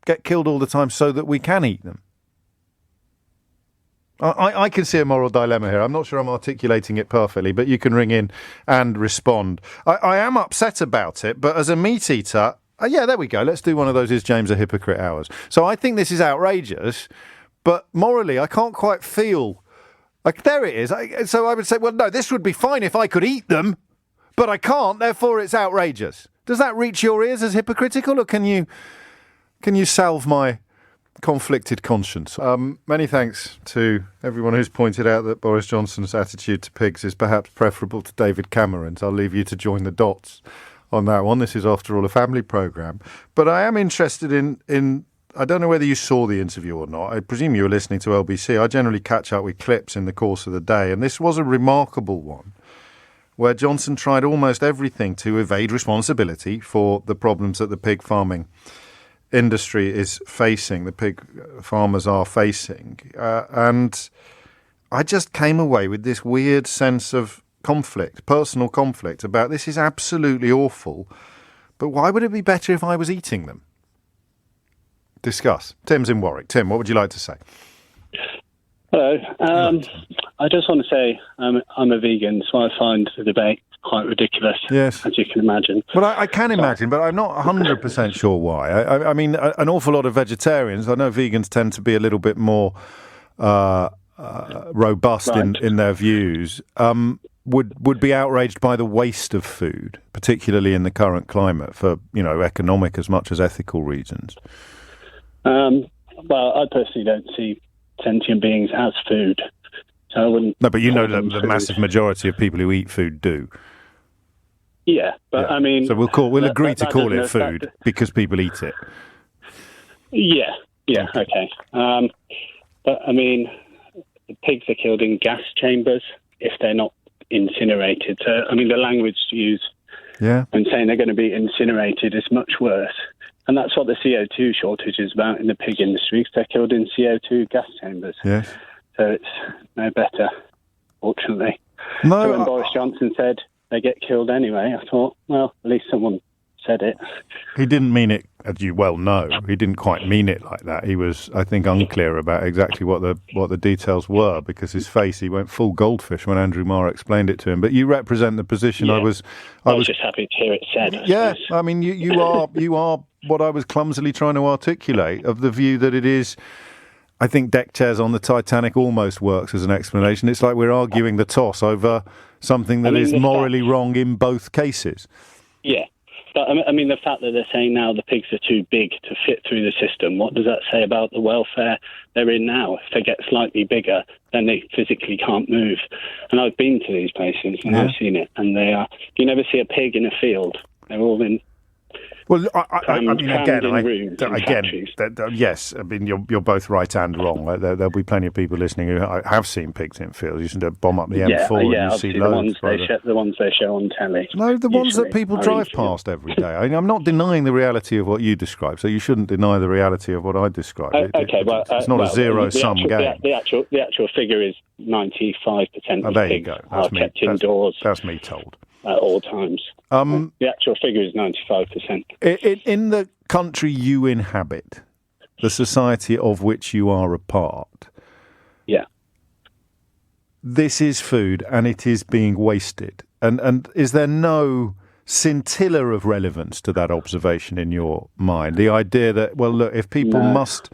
get killed all the time so that we can eat them. I can see a moral dilemma here. I'm not sure I'm articulating it perfectly, but you can ring in and respond. I am upset about it, but as a meat eater, yeah, there we go. Let's do one of those Is James a Hypocrite hours. So I think this is outrageous, but morally I can't quite feel like there it is. So I would say, well, no, this would be fine if I could eat them, but I can't, therefore it's outrageous. Does that reach your ears as hypocritical, or can you salve my conflicted conscience? Many thanks to everyone who's pointed out that Boris Johnson's attitude to pigs is perhaps preferable to David Cameron's. I'll leave you to join the dots on that one. This is, after all, a family programme. But I am interested in I don't know whether you saw the interview or not. I presume you were listening to LBC. I generally catch up with clips in the course of the day, and this was a remarkable one, where Johnson tried almost everything to evade responsibility for the problems that the pig farming industry is facing, the pig farmers are facing. And I just came away with this weird sense of conflict, personal conflict, about this is absolutely awful, but why would it be better if I was eating them? Discuss. Tim's in Warwick. Tim, what would you like to say? Hello. I just want to say I'm a vegan, so I find the debate quite ridiculous, yes, as you can imagine. Well, I can imagine, but I'm not 100% sure why. I mean, an awful lot of vegetarians, I know vegans tend to be a little bit more robust in their views, would be outraged by the waste of food, particularly in the current climate, for economic as much as ethical reasons. Well, I personally don't see sentient beings as food, so I wouldn't. No, but the massive majority of people who eat food do. Yeah, but yeah. I mean, so we'll agree to call it food because people eat it. Yeah, okay. But I mean, the pigs are killed in gas chambers if they're not incinerated. So I mean, the language used when saying they're going to be incinerated is much worse. And that's what the CO2 shortage is about in the pig industry, because they're killed in CO2 gas chambers. Yes. So it's no better, fortunately. No. So when Boris Johnson said they get killed anyway, I thought, well, at least someone said it. He didn't mean it, as you well know. He didn't quite mean it like that. He was, I think, unclear about exactly what the details were, because his face, he went full goldfish when Andrew Marr explained it to him. But you represent the position. I was just happy to hear it said. I mean, you are what I was clumsily trying to articulate, of the view that it is I think deck chairs on the Titanic almost works as an explanation. It's like we're arguing the toss over something that is morally wrong in both cases. Yeah. But I mean, the fact that they're saying now the pigs are too big to fit through the system, what does that say about the welfare they're in now? If they get slightly bigger, then they physically can't move. And I've been to these places and I've seen it. And they are, you never see a pig in a field. They're all in. Well, I mean, yes. I mean, you're both right and wrong. There'll be plenty of people listening who have seen pigs in fields. You should bomb up the M4 and you see loads. The ones they show on telly. No, the ones that people drive past every day. I mean, I'm not denying the reality of what you describe, so you shouldn't deny the reality of what I describe. It's not a zero-sum game. The actual figure is 95% of pigs are kept indoors. That's me told. At all times. The actual figure is 95%. In the country you inhabit, the society of which you are a part, this is food and it is being wasted. And is there no scintilla of relevance to that observation in your mind? The idea that, well, look, if people must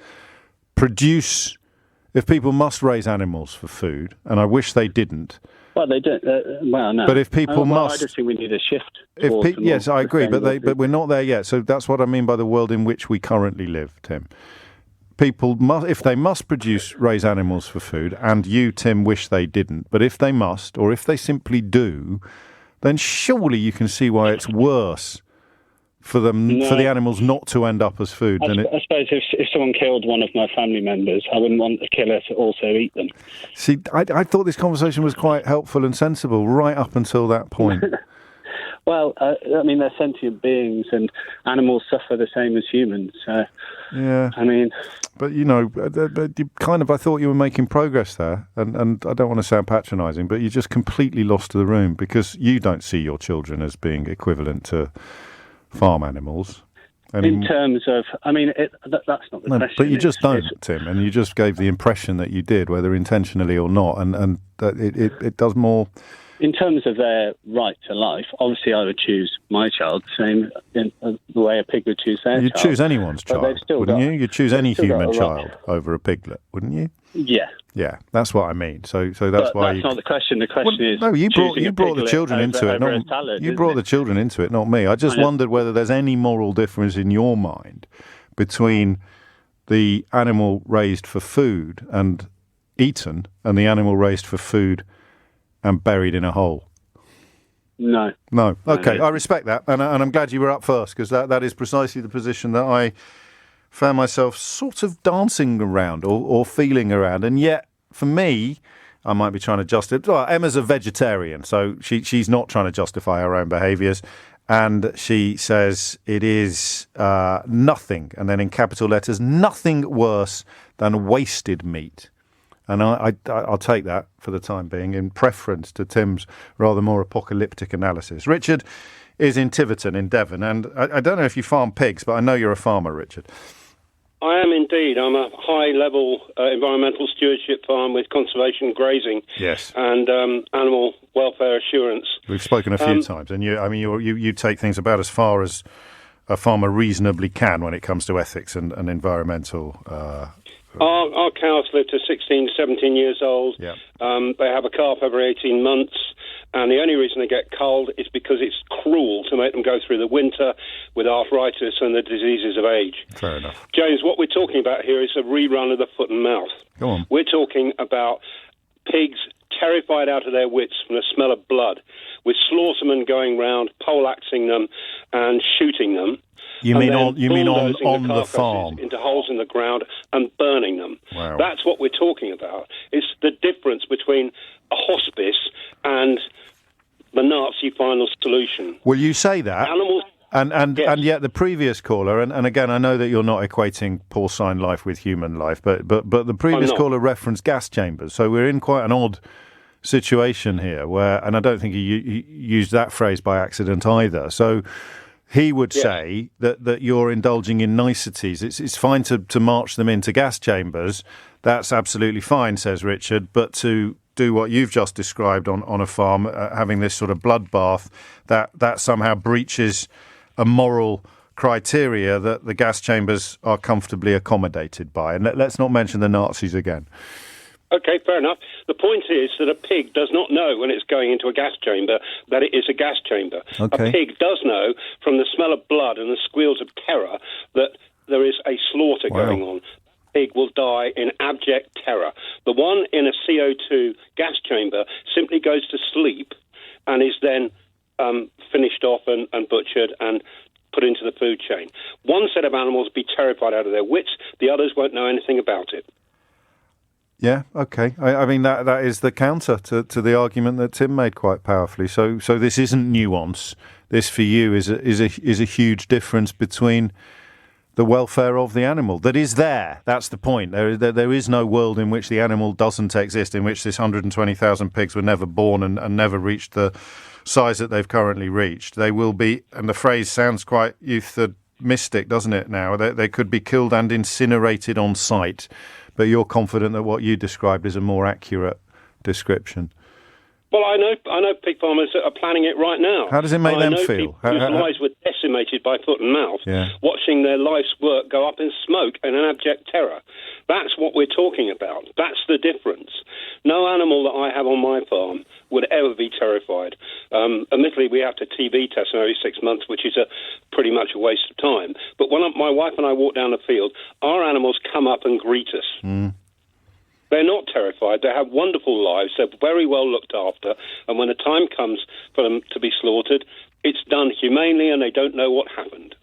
raise animals for food, and I wish they didn't. Well, they don't. No. But if people must, I just think we need a shift. Yes, I agree, but we're not there yet. So that's what I mean by the world in which we currently live, Tim. People must, if they must raise animals for food, and you, Tim, wish they didn't. But if they must, or if they simply do, then surely you can see why it's worse for the animals not to end up as food. I suppose if someone killed one of my family members, I wouldn't want the killer to also eat them. See, I thought this conversation was quite helpful and sensible right up until that point. Well, I mean, they're sentient beings, and animals suffer the same as humans. So, yeah. I mean, but you know, I thought you were making progress there, and I don't want to sound patronising, but you just completely lost the room because you don't see your children as being equivalent to farm animals. In terms of, I mean, that's not the question. But you just don't, Tim, and you just gave the impression that you did, whether intentionally or not, and that it does more. In terms of their right to life, obviously I would choose my child the same in the way a pig would choose their child. You'd choose anyone's child, wouldn't you? You'd choose any human child over a piglet, wouldn't you? Yeah. Yeah, that's what I mean. So that's why. That's not the question. The question is. No, you brought the children into it. You brought the children into it, not me. I just wondered whether there's any moral difference in your mind between the animal raised for food and eaten and the animal raised for food and buried in a hole. No. Okay, I respect that, and I'm glad you were up first because that is precisely the position that I found myself sort of dancing around or feeling around, and yet for me, I might be trying to justify. Well, Emma's a vegetarian, so she's not trying to justify her own behaviours, and she says it is nothing, and then in capital letters, nothing worse than wasted meat. And I'll take that for the time being in preference to Tim's rather more apocalyptic analysis. Richard is in Tiverton in Devon, and I don't know if you farm pigs, but I know you're a farmer, Richard. I am indeed. I'm a high-level environmental stewardship farm with conservation grazing and animal welfare assurance. We've spoken a few times, and you take things about as far as a farmer reasonably can when it comes to ethics and environmental. Our cows live to 16, 17 years old. Yeah. They have a calf every 18 months. And the only reason they get cold is because it's cruel to make them go through the winter with arthritis and the diseases of age. Fair enough. James, what we're talking about here is a rerun of the foot and mouth. Go on. We're talking about pigs terrified out of their wits from the smell of blood, with slaughtermen going round, poleaxing them and shooting them. You mean on the farm? Into holes in the ground and burning them. Wow. That's what we're talking about. It's the difference between a hospice and the Nazi final solution. Will you say that? Animals. And yet the previous caller, and again, I know that you're not equating porcine life with human life, but the previous caller referenced gas chambers. So we're in quite an odd situation here where, and I don't think he used that phrase by accident either. So he would say that you're indulging in niceties. It's fine to march them into gas chambers. That's absolutely fine, says Richard. But to do what you've just described on a farm, having this sort of bloodbath, that somehow breaches a moral criteria that the gas chambers are comfortably accommodated by. And let's not mention the Nazis again. Okay, fair enough. The point is that a pig does not know when it's going into a gas chamber that it is a gas chamber. Okay. A pig does know from the smell of blood and the squeals of terror that there is a slaughter going on. Pig will die in abject terror. The one in a CO2 gas chamber simply goes to sleep and is then finished off and butchered and put into the food chain. One set of animals will be terrified out of their wits. The others won't know anything about it. Yeah, okay. I mean, that is the counter to the argument that Tim made quite powerfully. So this isn't nuance. This, for you, is a huge difference between the welfare of the animal that is there. That's the point. There is no world in which the animal doesn't exist, in which this 120,000 pigs were never born and never reached the size that they've currently reached. They will be, and the phrase sounds quite euphemistic, doesn't it now? They could be killed and incinerated on site. But you're confident that what you described is a more accurate description. Well, I know pig farmers that are planning it right now. How does it make them feel? Whose lives were decimated by foot and mouth, watching their life's work go up in smoke and in abject terror. That's what we're talking about. That's the difference. No animal that I have on my farm would ever be terrified. Admittedly, we have to TB test them every 6 months, which is pretty much a waste of time. But when my wife and I walk down the field, our animals come up and greet us. Mm. They're not terrified. They have wonderful lives. They're very well looked after. And when the time comes for them to be slaughtered, it's done humanely and they don't know what happened.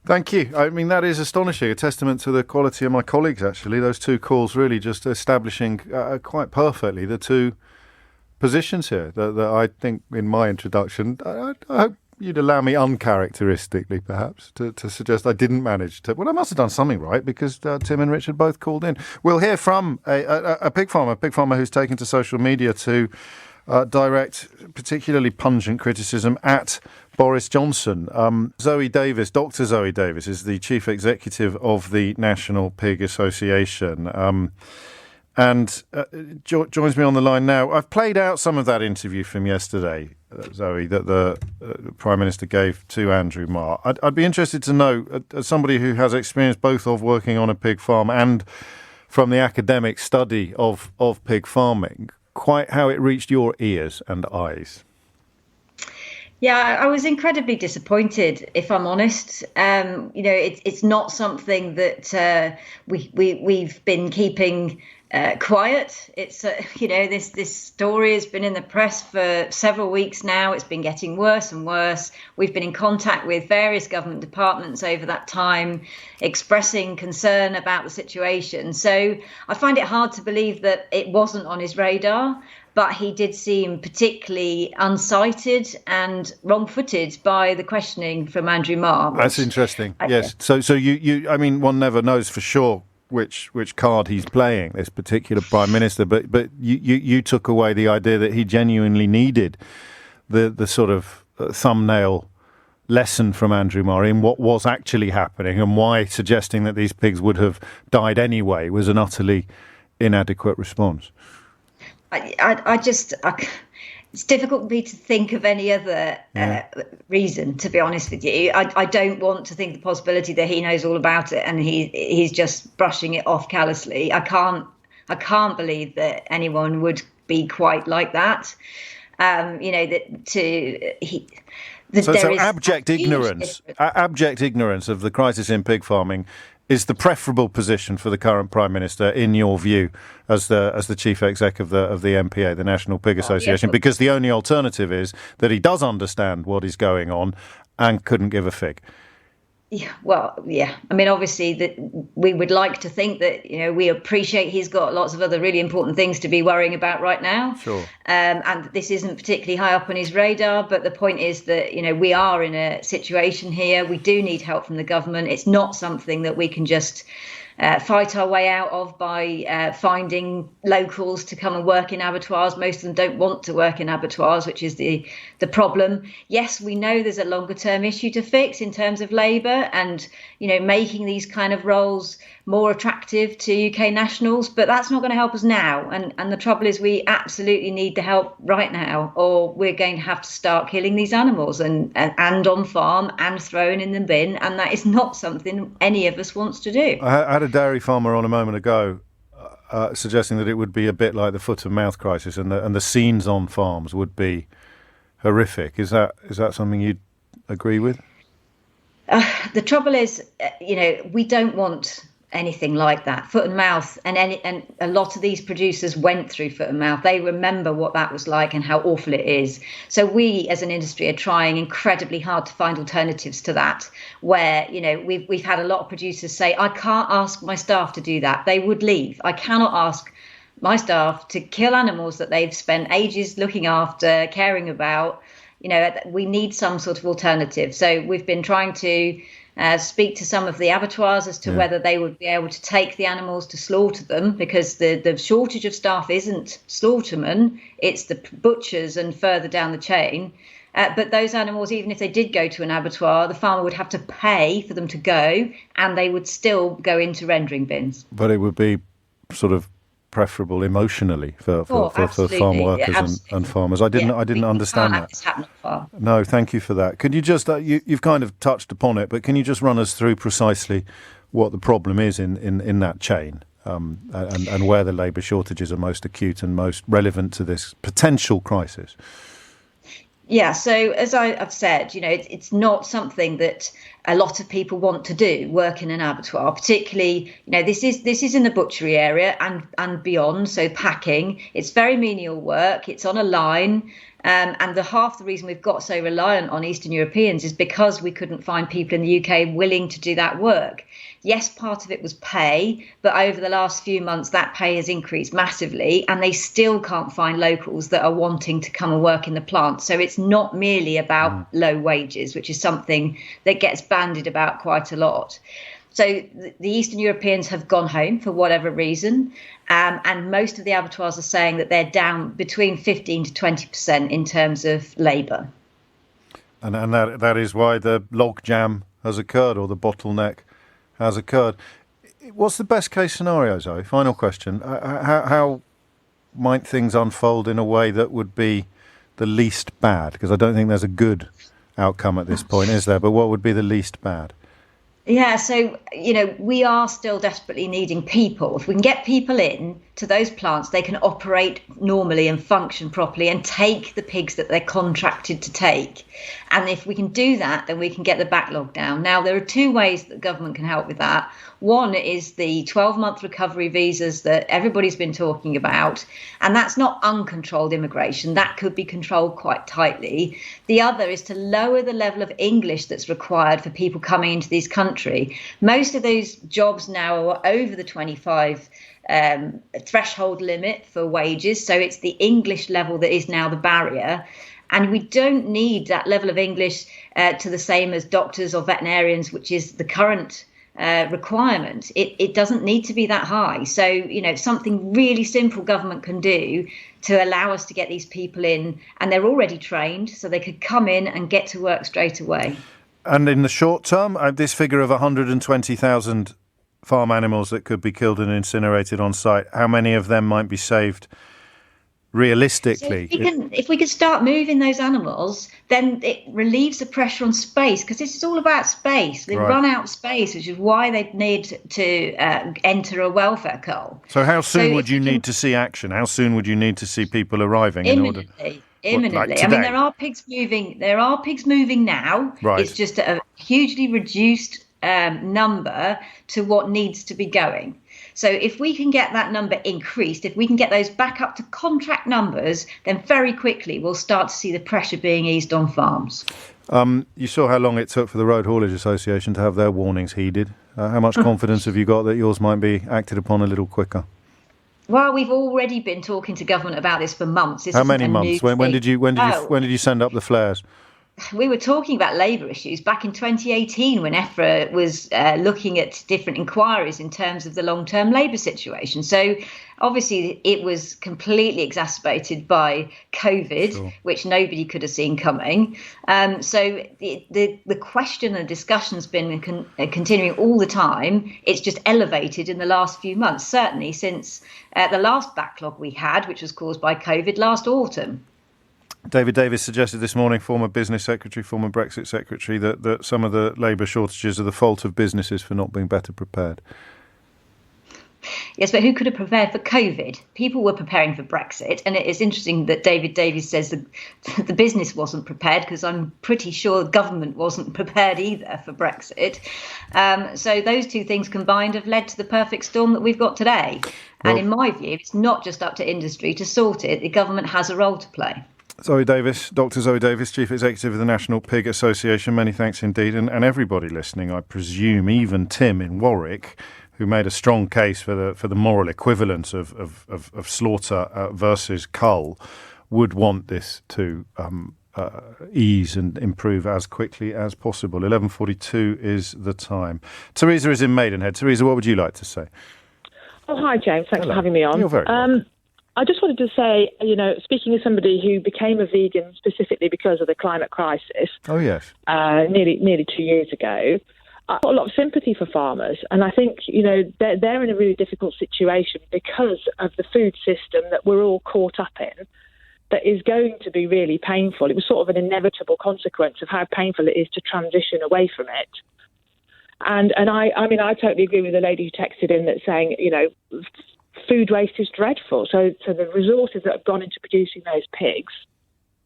Thank you. I mean, that is astonishing. A testament to the quality of my colleagues, actually. Those two calls really just establishing quite perfectly the two positions here that I think in my introduction, I hope you'd allow me uncharacteristically, perhaps, to suggest I didn't manage to. Well, I must have done something right because Tim and Richard both called in. We'll hear from a pig farmer who's taken to social media to direct particularly pungent criticism at Boris Johnson. Zoe Davis, Dr. Zoe Davis, is the chief executive of the National Pig Association. And joins me on the line now. I've played out some of that interview from yesterday, Zoe, that the Prime Minister gave to Andrew Marr. I'd be interested to know, as somebody who has experience both of working on a pig farm and from the academic study of pig farming, quite how it reached your ears and eyes. Yeah, I was incredibly disappointed, if I'm honest. It's not something that we've been keeping quiet. It's this story has been in the press for several weeks now. It's been getting worse and worse. We've been in contact with various government departments over that time, expressing concern about the situation. So I find it hard to believe that it wasn't on his radar. But he did seem particularly unsighted and wrong-footed by the questioning from Andrew Marr. That's interesting. Yes. So you. I mean, one never knows for sure which card he's playing, this particular Prime Minister. But you took away the idea that he genuinely needed the sort of thumbnail lesson from Andrew Marr in what was actually happening and why suggesting that these pigs would have died anyway was an utterly inadequate response. It's difficult for me to think of any other reason, to be honest with you. I don't want to think the possibility that he knows all about it and he's just brushing it off callously. I can't believe that anyone would be quite like that. So abject ignorance of the crisis in pig farming is the preferable position for the current Prime Minister, in your view, as the chief exec of the NPA, the National Pig Association, because the only alternative is that he does understand what is going on and couldn't give a fig. Yeah, well, yeah. I mean, obviously, that we would like to think that, we appreciate he's got lots of other really important things to be worrying about right now. Sure. And this isn't particularly high up on his radar. But the point is that, we are in a situation here. We do need help from the government. It's not something that we can just fight our way out of by finding locals to come and work in abattoirs. Most of them don't want to work in abattoirs, which is the problem. Yes, we know there's a longer term issue to fix in terms of labour and, making these kind of roles more attractive to UK nationals, but that's not going to help us now. And the trouble is we absolutely need the help right now, or we're going to have to start killing these animals and on farm and throwing in the bin. And that is not something any of us wants to do. I had a dairy farmer on a moment ago suggesting that it would be a bit like the foot and mouth crisis, and the scenes on farms would be horrific. Is that something you'd agree with? The trouble is, we don't want anything like that. Foot and mouth, and a lot of these producers went through foot and mouth. They remember what that was like and how awful it is. So we, as an industry, are trying incredibly hard to find alternatives to that. Where we've had a lot of producers say, "I can't ask my staff to do that; they would leave. I cannot ask my staff to kill animals that they've spent ages looking after, caring about." We need some sort of alternative. So we've been trying to speak to some of the abattoirs as to whether they would be able to take the animals to slaughter them, because the shortage of staff isn't slaughtermen, it's the butchers and further down the chain. But those animals, even if they did go to an abattoir, the farmer would have to pay for them to go, and they would still go into rendering bins. But it would be sort of preferable emotionally for farm workers and farmers. I didn't understand that. No, thank you for that. Could you just you've kind of touched upon it, but can you just run us through precisely what the problem is in that chain, and where the labour shortages are most acute and most relevant to this potential crisis? Yeah, so as I've said, it's not something that a lot of people want to do, work in an abattoir, particularly, this is in the butchery area and beyond, so packing. It's very menial work, it's on a line, and half the reason we've got so reliant on Eastern Europeans is because we couldn't find people in the UK willing to do that work. Yes, part of it was pay, but over the last few months, that pay has increased massively, and they still can't find locals that are wanting to come and work in the plant. So it's not merely about low wages, which is something that gets bandied about quite a lot. So the Eastern Europeans have gone home for whatever reason, and most of the abattoirs are saying that they're down between 15 to 20% in terms of labour. And that is why the log jam has occurred, or the bottleneck has occurred. What's the best case scenario, Zoe? Final question. How might things unfold in a way that would be the least bad? Because I don't think there's a good outcome at this point, is there? But what would be the least bad? Yeah, so, we are still desperately needing people. If we can get people in to those plants, they can operate normally and function properly and take the pigs that they're contracted to take. And if we can do that, then we can get the backlog down. Now, there are two ways that the government can help with that. One is the 12-month recovery visas that everybody's been talking about. And that's not uncontrolled immigration. That could be controlled quite tightly. The other is to lower the level of English that's required for people coming into this country. Most of those jobs now are over the 25 threshold limit for wages. So it's the English level that is now the barrier. And we don't need that level of English to the same as doctors or veterinarians, which is the current requirement. It doesn't need to be that high. So, something really simple government can do to allow us to get these people in, and they're already trained, so they could come in and get to work straight away. And in the short term, this figure of 120,000 farm animals that could be killed and incinerated on site, how many of them might be saved realistically? So if we could start moving those animals, then it relieves the pressure on space, because this is all about space. They run out of space, which is why they need to enter a welfare cull. So how soon would you need to see action? How soon would you need to see people arriving? Imminently. Like I mean, there are pigs moving. There are pigs moving now. Right. It's just a hugely reduced number to what needs to be going. So if we can get that number increased, if we can get those back up to contract numbers, then very quickly we'll start to see the pressure being eased on farms. You saw how long it took for the Road Haulage Association to have their warnings heeded. How much confidence have you got that yours might be acted upon a little quicker? Well, we've already been talking to government about this for months. How many months? When did you send up the flares? we were talking about labour issues back in 2018 when EFRA was looking at different inquiries in terms of the long-term labour situation. So obviously it was completely exacerbated by COVID, which nobody could have seen coming. So the question and discussion's been continuing all the time. It's just elevated in the last few months, certainly since the last backlog we had, which was caused by COVID last autumn. David Davis suggested this morning, former business secretary, former Brexit secretary, that some of the labour shortages are the fault of businesses for not being better prepared. Yes, but who could have prepared for COVID? People were preparing for Brexit, and it is interesting that David Davis says that the business wasn't prepared, because I'm pretty sure the government wasn't prepared either for Brexit. So those two things combined have led to the perfect storm that we've got today. Well, and in my view, it's not just up to industry to sort it. The government has a role to play. Zoe Davis, Dr. Zoe Davis, Chief Executive of the National Pig Association. Many thanks indeed. And everybody listening, I presume, even Tim in Warwick, who made a strong case for the moral equivalence of slaughter versus cull, would want this to ease and improve as quickly as possible. 11:42 is the time. Teresa is in Maidenhead. Teresa, what would you like to say? Oh, hi, James. Thanks for having me on. You're very welcome. I just wanted to say, speaking as somebody who became a vegan specifically because of the climate crisis. Oh, yes. Nearly 2 years ago, I've got a lot of sympathy for farmers. And I think, they're in a really difficult situation because of the food system that we're all caught up in that is going to be really painful. It was sort of an inevitable consequence of how painful it is to transition away from it. And I totally agree with the lady who texted in that saying, food waste is dreadful. So the resources that have gone into producing those pigs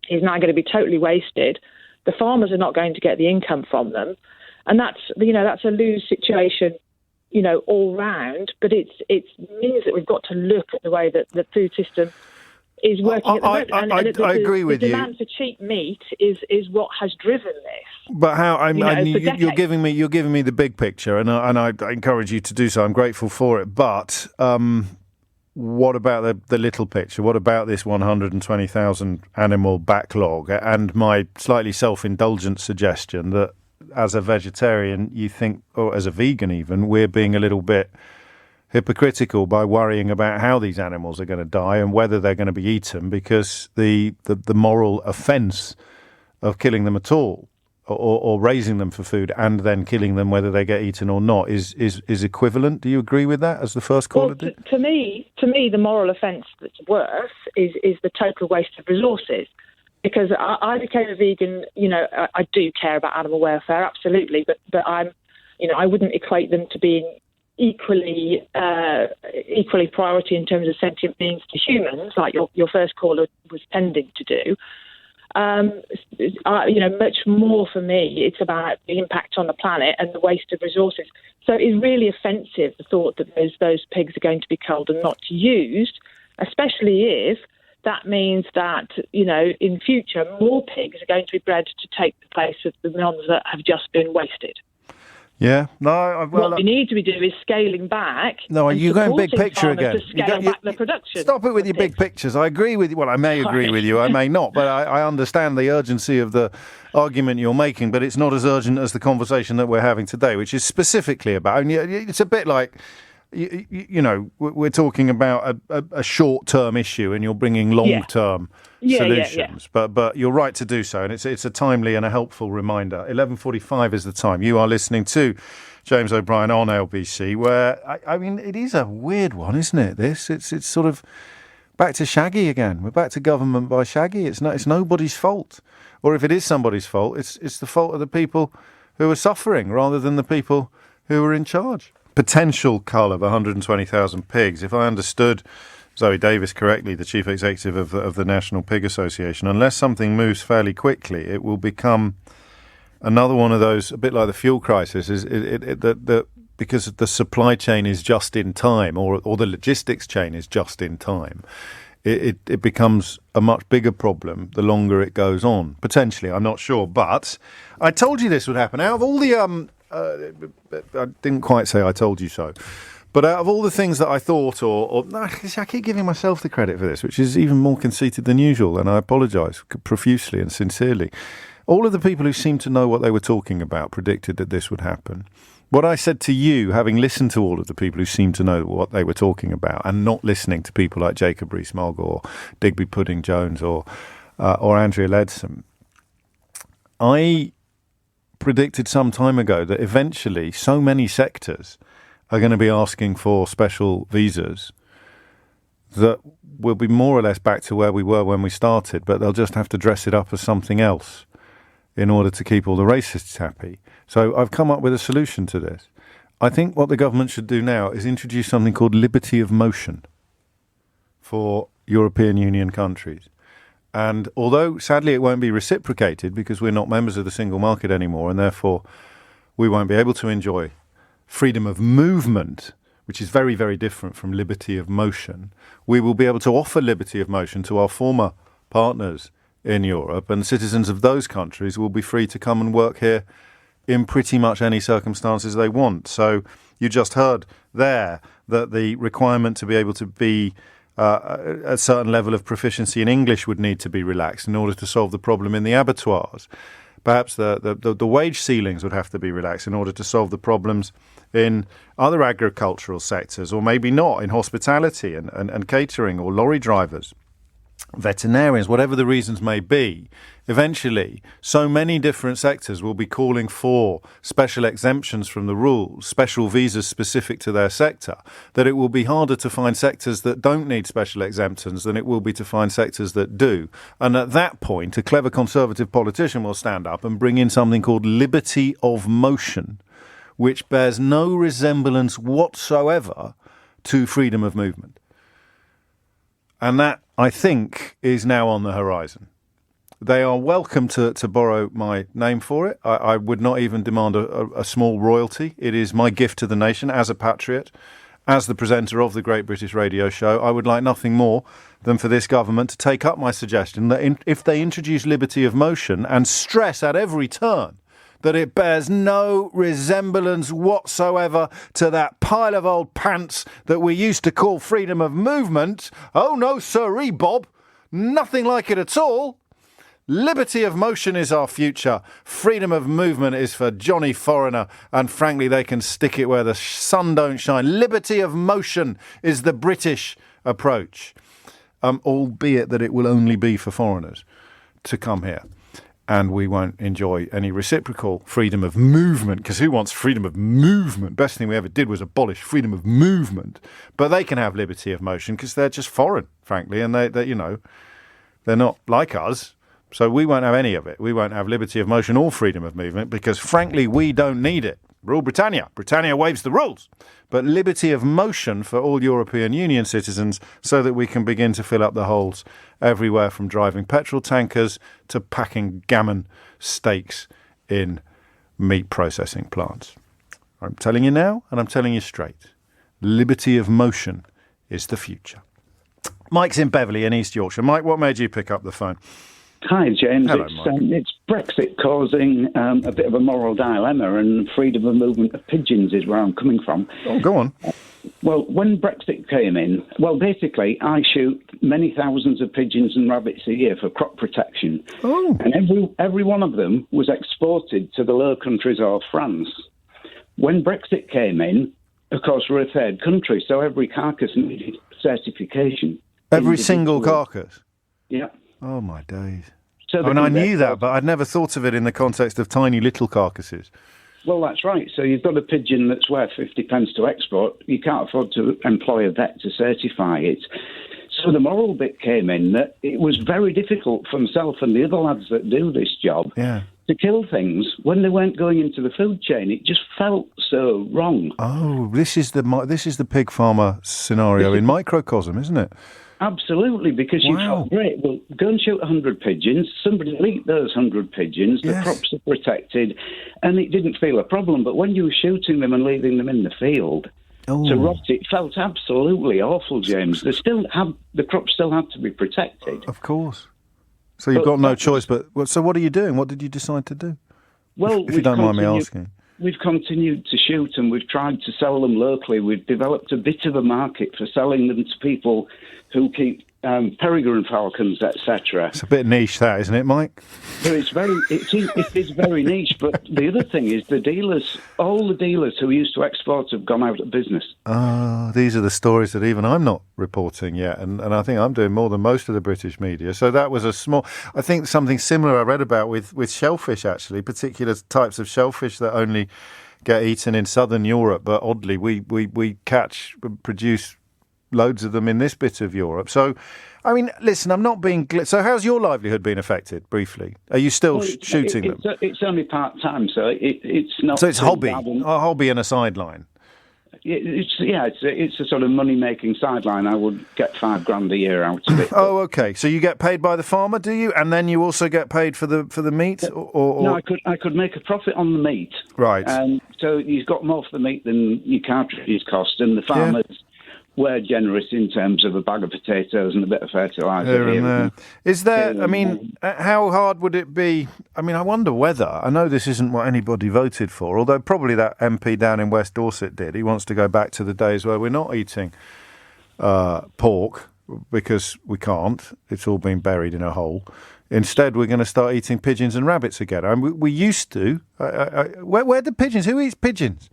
is now going to be totally wasted. The farmers are not going to get the income from them. And that's a lose situation, all round. But it means that we've got to look at the way that the food system is working at the moment. I agree with you. The demand for cheap meat is what has driven this. But how? You're giving me the big picture, and I encourage you to do so. I'm grateful for it. But what about the little picture? What about this 120,000 animal backlog? And my slightly self-indulgent suggestion that as a vegetarian, you think, or as a vegan even, we're being a little bit hypocritical by worrying about how these animals are going to die and whether they're going to be eaten, because the moral offence of killing them at all or raising them for food and then killing them, whether they get eaten or not, is equivalent. Do you agree with that, as the first caller did? To me, the moral offence that's worse is the total waste of resources. Because I became a vegan, I do care about animal welfare, absolutely, but I wouldn't equate them to being equally priority in terms of sentient beings to humans, like your first caller was tending to do. Much more for me, it's about the impact on the planet and the waste of resources. So it's really offensive, the thought that those pigs are going to be culled and not used, especially if that means that, in future, more pigs are going to be bred to take the place of the ones that have just been wasted. Yeah, no. What we need to be doing is scaling back. No, you're going big picture again. To scale back the production. Stop it with your big pictures. I agree with you. Well, I may agree with you. I may not. But I understand the urgency of the argument you're making. But it's not as urgent as the conversation that we're having today, which is specifically about. It's a bit like, we're talking about a short-term issue, and you're bringing long-term solutions. Yeah. But you're right to do so, and it's a timely and a helpful reminder. 11:45 is the time. You are listening to James O'Brien on LBC, where it is a weird one, isn't it? It's sort of back to Shaggy again. We're back to government by Shaggy. It's nobody's fault, or if it is somebody's fault, it's the fault of the people who are suffering rather than the people who are in charge. Potential cull of 120,000 pigs. If I understood Zoe Davis correctly, the Chief Executive of the National Pig Association, unless something moves fairly quickly, it will become another one of those, a bit like the fuel crisis, because the supply chain is just in time, or the logistics chain is just in time. It becomes a much bigger problem the longer it goes on. Potentially, I'm not sure. But I told you this would happen. Out of all the... I didn't quite say I told you so. But out of all the things that I thought, I keep giving myself the credit for this, which is even more conceited than usual, and I apologise profusely and sincerely. All of the people who seemed to know what they were talking about predicted that this would happen. What I said to you, having listened to all of the people who seemed to know what they were talking about and not listening to people like Jacob Rees-Mogg or Digby Pudding-Jones or Andrea Leadsom, I predicted some time ago that eventually so many sectors are going to be asking for special visas that we'll be more or less back to where we were when we started, but they'll just have to dress it up as something else in order to keep all the racists happy. So I've come up with a solution to this. I think what the government should do now is introduce something called liberty of motion for European Union countries. And although, sadly, it won't be reciprocated because we're not members of the single market anymore, and therefore we won't be able to enjoy freedom of movement, which is very, very different from liberty of motion, we will be able to offer liberty of motion to our former partners in Europe, and citizens of those countries will be free to come and work here in pretty much any circumstances they want. So you just heard there that the requirement to be able to be a certain level of proficiency in English would need to be relaxed in order to solve the problem in the abattoirs. Perhaps the wage ceilings would have to be relaxed in order to solve the problems in other agricultural sectors, or maybe not, in hospitality and catering, or lorry drivers, veterinarians, whatever the reasons may be. Eventually, so many different sectors will be calling for special exemptions from the rules, special visas specific to their sector, that it will be harder to find sectors that don't need special exemptions than it will be to find sectors that do. And at that point, a clever Conservative politician will stand up and bring in something called liberty of motion, which bears no resemblance whatsoever to freedom of movement. And that, I think, is now on the horizon. They are welcome to borrow my name for it. I would not even demand a small royalty. It is my gift to the nation as a patriot, as the presenter of the Great British Radio Show. I would like nothing more than for this government to take up my suggestion that if they introduce liberty of motion and stress at every turn that it bears no resemblance whatsoever to that pile of old pants that we used to call freedom of movement. Oh, no, sirree, Bob. Nothing like it at all. Liberty of motion is our future. Freedom of movement is for Johnny Foreigner, and frankly, they can stick it where the sun don't shine. Liberty of motion is the British approach, albeit that it will only be for foreigners to come here. And we won't enjoy any reciprocal freedom of movement, because who wants freedom of movement? Best thing we ever did was abolish freedom of movement. But they can have liberty of motion because they're just foreign, frankly, and they're not like us. So we won't have any of it. We won't have liberty of motion or freedom of movement because, frankly, we don't need it. Rule Britannia. Britannia waives the rules. But liberty of motion for all European Union citizens so that we can begin to fill up the holes everywhere from driving petrol tankers to packing gammon steaks in meat processing plants. I'm telling you now, and I'm telling you straight. Liberty of motion is the future. Mike's in Beverley in East Yorkshire. Mike, what made you pick up the phone? Hi, James. Hello, It's Brexit causing a bit of a moral dilemma, and freedom of movement of pigeons is where I'm coming from. Oh, go on. Well, when Brexit came in, basically, I shoot many thousands of pigeons and rabbits a year for crop protection. Oh. And every one of them was exported to the Low Countries or France. When Brexit came in, of course, we're a third country, so every carcass needed certification. Every single carcass? Yeah. Oh, my days. So I knew that, but I'd never thought of it in the context of tiny little carcasses. Well, that's right. So you've got a pigeon that's worth 50 pence to export. You can't afford to employ a vet to certify it. So the moral bit came in that it was very difficult for myself and the other lads that do this job to kill things when they weren't going into the food chain. It just felt so wrong. Oh, this is the pig farmer scenario in microcosm, isn't it? Absolutely, because you thought, great, well, go and shoot 100 pigeons, somebody will eat those 100 pigeons, the crops are protected, and it didn't feel a problem. But when you were shooting them and leaving them in the field to rot, it felt absolutely awful, James. The crops still had to be protected. Of course. So you've got no choice, so what are you doing? What did you decide to do? Well, if you don't mind me asking. We've continued to shoot and we've tried to sell them locally. We've developed a bit of a market for selling them to people who keep peregrine falcons, etc. It's a bit niche, that, isn't it, Mike? So it is very niche. But the other thing is all the dealers who used to export have gone out of business. These are the stories that even I'm not reporting yet, and I think I'm doing more than most of the British media. So that was I think something similar I read about with shellfish, actually, particular types of shellfish that only get eaten in southern Europe, but oddly we produce loads of them in this bit of Europe. So, I mean, listen, I'm not being... So how's your livelihood been affected, briefly? Are you still shooting them? It's only part-time, so it's not... So it's a hobby and a sideline? It's a sort of money-making sideline. I would get $5,000 a year out of it. Oh, okay. So you get paid by the farmer, do you? And then you also get paid for the meat? Or... No, I could make a profit on the meat. Right. So you've got more for the meat than your cartridges cost, and the farmers... Yeah. We're generous in terms of a bag of potatoes and a bit of fertiliser. Is there, I mean, how hard would it be? I mean, I wonder whether, I know this isn't what anybody voted for, although probably that MP down in West Dorset did. He wants to go back to the days where we're not eating pork because we can't. It's all been buried in a hole. Instead, we're going to start eating pigeons and rabbits again. I mean, we used to. Where are the pigeons? Who eats pigeons?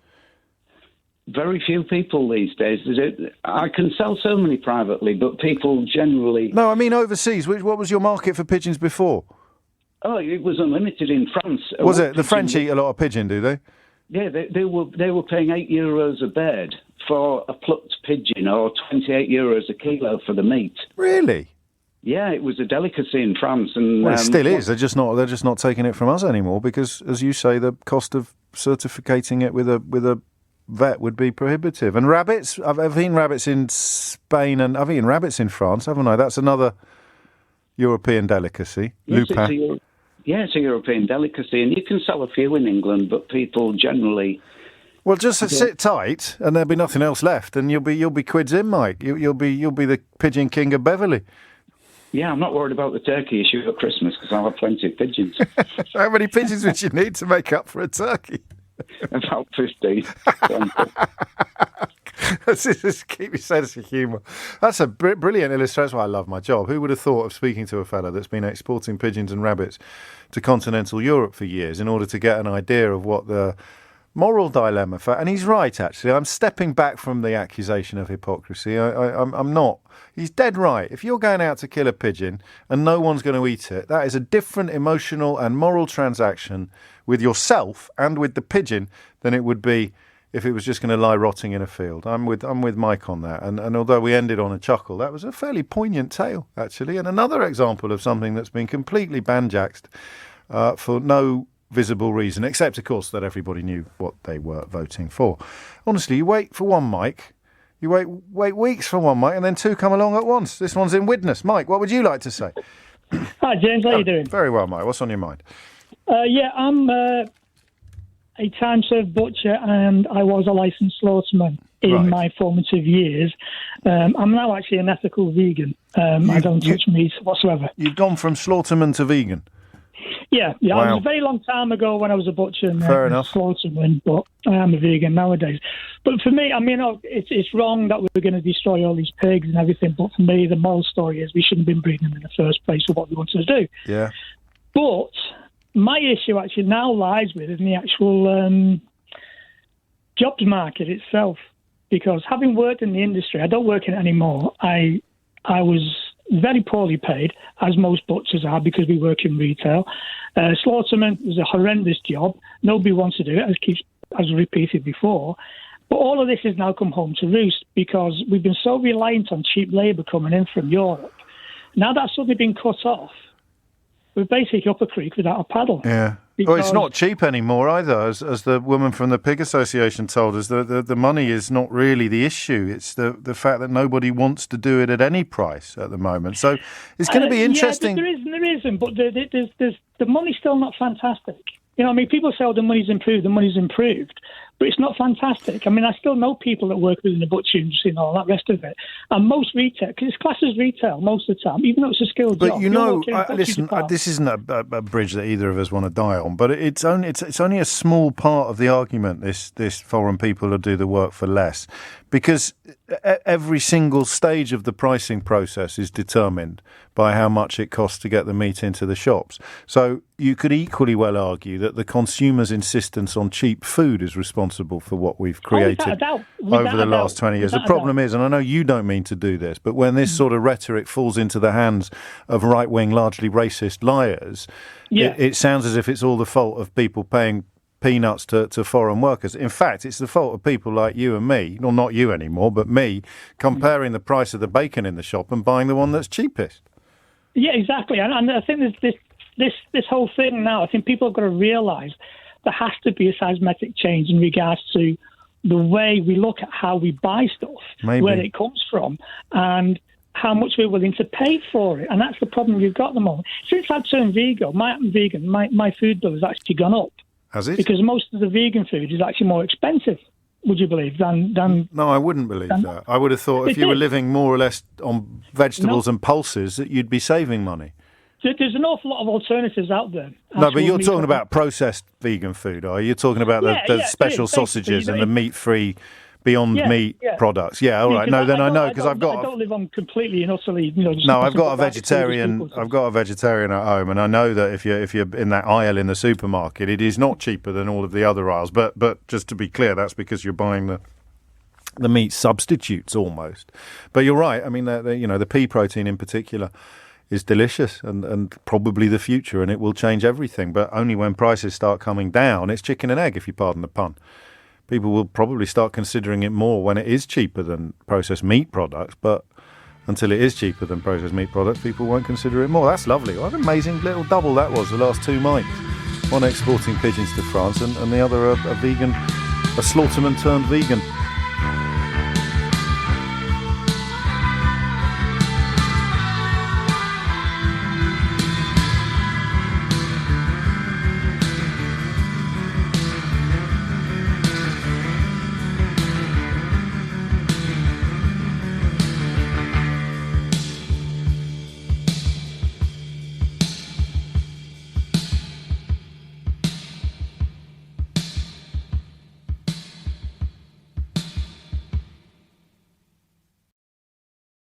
Very few people these days. I can sell so many privately, but people generally... No, I mean overseas. What was your market for pigeons before? Oh, it was unlimited in France. Was it? The French eat a lot of pigeon, do they? Yeah, they were paying €8 a bird for a plucked pigeon, or €28 a kilo for the meat. Really? Yeah, it was a delicacy in France, and well, it still is. They're just not taking it from us anymore because, as you say, the cost of certificating it with a vet would be prohibitive. And rabbits, I've eaten rabbits in Spain and I've eaten rabbits in France, haven't I? That's another European delicacy. Yes, it's a European delicacy, and you can sell a few in England, but people generally... Well, just sit tight, and there'll be nothing else left, and you'll be quids in, Mike. You'll be the pigeon king of Beverley. Yeah, I'm not worried about the turkey issue at Christmas because I'll have plenty of pigeons. How many pigeons would you need to make up for a turkey? About 15. Just keep your sense of humour. That's a brilliant illustration. That's why I love my job. Who would have thought of speaking to a fella that's been exporting pigeons and rabbits to continental Europe for years in order to get an idea of what the moral dilemma and he's right, actually. I'm stepping back from the accusation of hypocrisy. I'm not. He's dead right. If you're going out to kill a pigeon and no one's going to eat it, that is a different emotional and moral transaction with yourself and with the pigeon than it would be if it was just going to lie rotting in a field. I'm with Mike on that. And although we ended on a chuckle, that was a fairly poignant tale, actually, and another example of something that's been completely banjaxed for no visible reason, except, of course, that everybody knew what they were voting for. Honestly, you wait for one, Mike. You wait weeks for one, Mike, and then two come along at once. This one's in Widnes. Mike, what would you like to say? Hi, James. How are you doing? Very well, Mike. What's on your mind? I'm a time-served butcher, and I was a licensed slaughterman in my formative years. I'm now actually an ethical vegan. I don't touch meat whatsoever. You've gone from slaughterman to vegan? Yeah. Wow. It was a very long time ago when I was a butcher and slaughterman, but I am a vegan nowadays. But for me, I mean, it's wrong that we're going to destroy all these pigs and everything, but for me, the moral story is we shouldn't have been breeding them in the first place for what we wanted to do. Yeah. But my issue actually now lies with in the actual jobs market itself, because having worked in the industry, I don't work in it anymore. I was very poorly paid, as most butchers are, because we work in retail. Slaughterman was a horrendous job. Nobody wants to do it, as repeated before. But all of this has now come home to roost because we've been so reliant on cheap labour coming in from Europe. Now that's suddenly been cut off. We're basically up a creek without a paddle. Yeah. Well, it's not cheap anymore either, as the woman from the Pig Association told us. The money is not really the issue. It's the fact that nobody wants to do it at any price at the moment. So it's going to be interesting. Yeah, there isn't, but the money's still not fantastic. You know, I mean, people say, oh, the money's improved. but it's not fantastic. I mean, I still know people that work within the butcher industry and all that rest of it. And most retail, because it's classed as retail most of the time, even though it's a skilled job. But you know, listen, this isn't a bridge that either of us want to die on, but it's only a small part of the argument, this foreign people who do the work for less. Because every single stage of the pricing process is determined by how much it costs to get the meat into the shops. So you could equally well argue that the consumer's insistence on cheap food is responsible for what we've created over the last 20 years. The problem is, and I know you don't mean to do this, but when this sort of rhetoric falls into the hands of right-wing, largely racist liars, it sounds as if it's all the fault of people paying peanuts to foreign workers. In fact, it's the fault of people like you and me, well, not you anymore, but me, comparing the price of the bacon in the shop and buying the one that's cheapest. Yeah, exactly. And I think there's this whole thing now, I think people have got to realise there has to be a seismic change in regards to the way we look at how we buy stuff, where it comes from, and how much we're willing to pay for it. And that's the problem we've got at the moment. Since I've turned vegan, my food bill has actually gone up. Has it? Because most of the vegan food is actually more expensive, would you believe, than... No, I wouldn't believe that. I would have thought if you were living more or less on vegetables and pulses, that you'd be saving money. So there's an awful lot of alternatives out there. No, but you're talking about processed vegan food, are you? You're talking about the special sausages and the meat-free... Beyond Meat products, all right. No, then I know because I've got. I don't live on completely and utterly. No, I've got a vegetarian. I've got a vegetarian at home, and I know that if you're in that aisle in the supermarket, it is not cheaper than all of the other aisles. But just to be clear, that's because you're buying the meat substitutes almost. But you're right. I mean, the pea protein in particular is delicious and probably the future, and it will change everything. But only when prices start coming down. It's chicken and egg, if you pardon the pun. People will probably start considering it more when it is cheaper than processed meat products, but until it is cheaper than processed meat products, people won't consider it more. That's lovely. What an amazing little double that was, the last 2 mites. One exporting pigeons to France and the other a slaughterman turned vegan.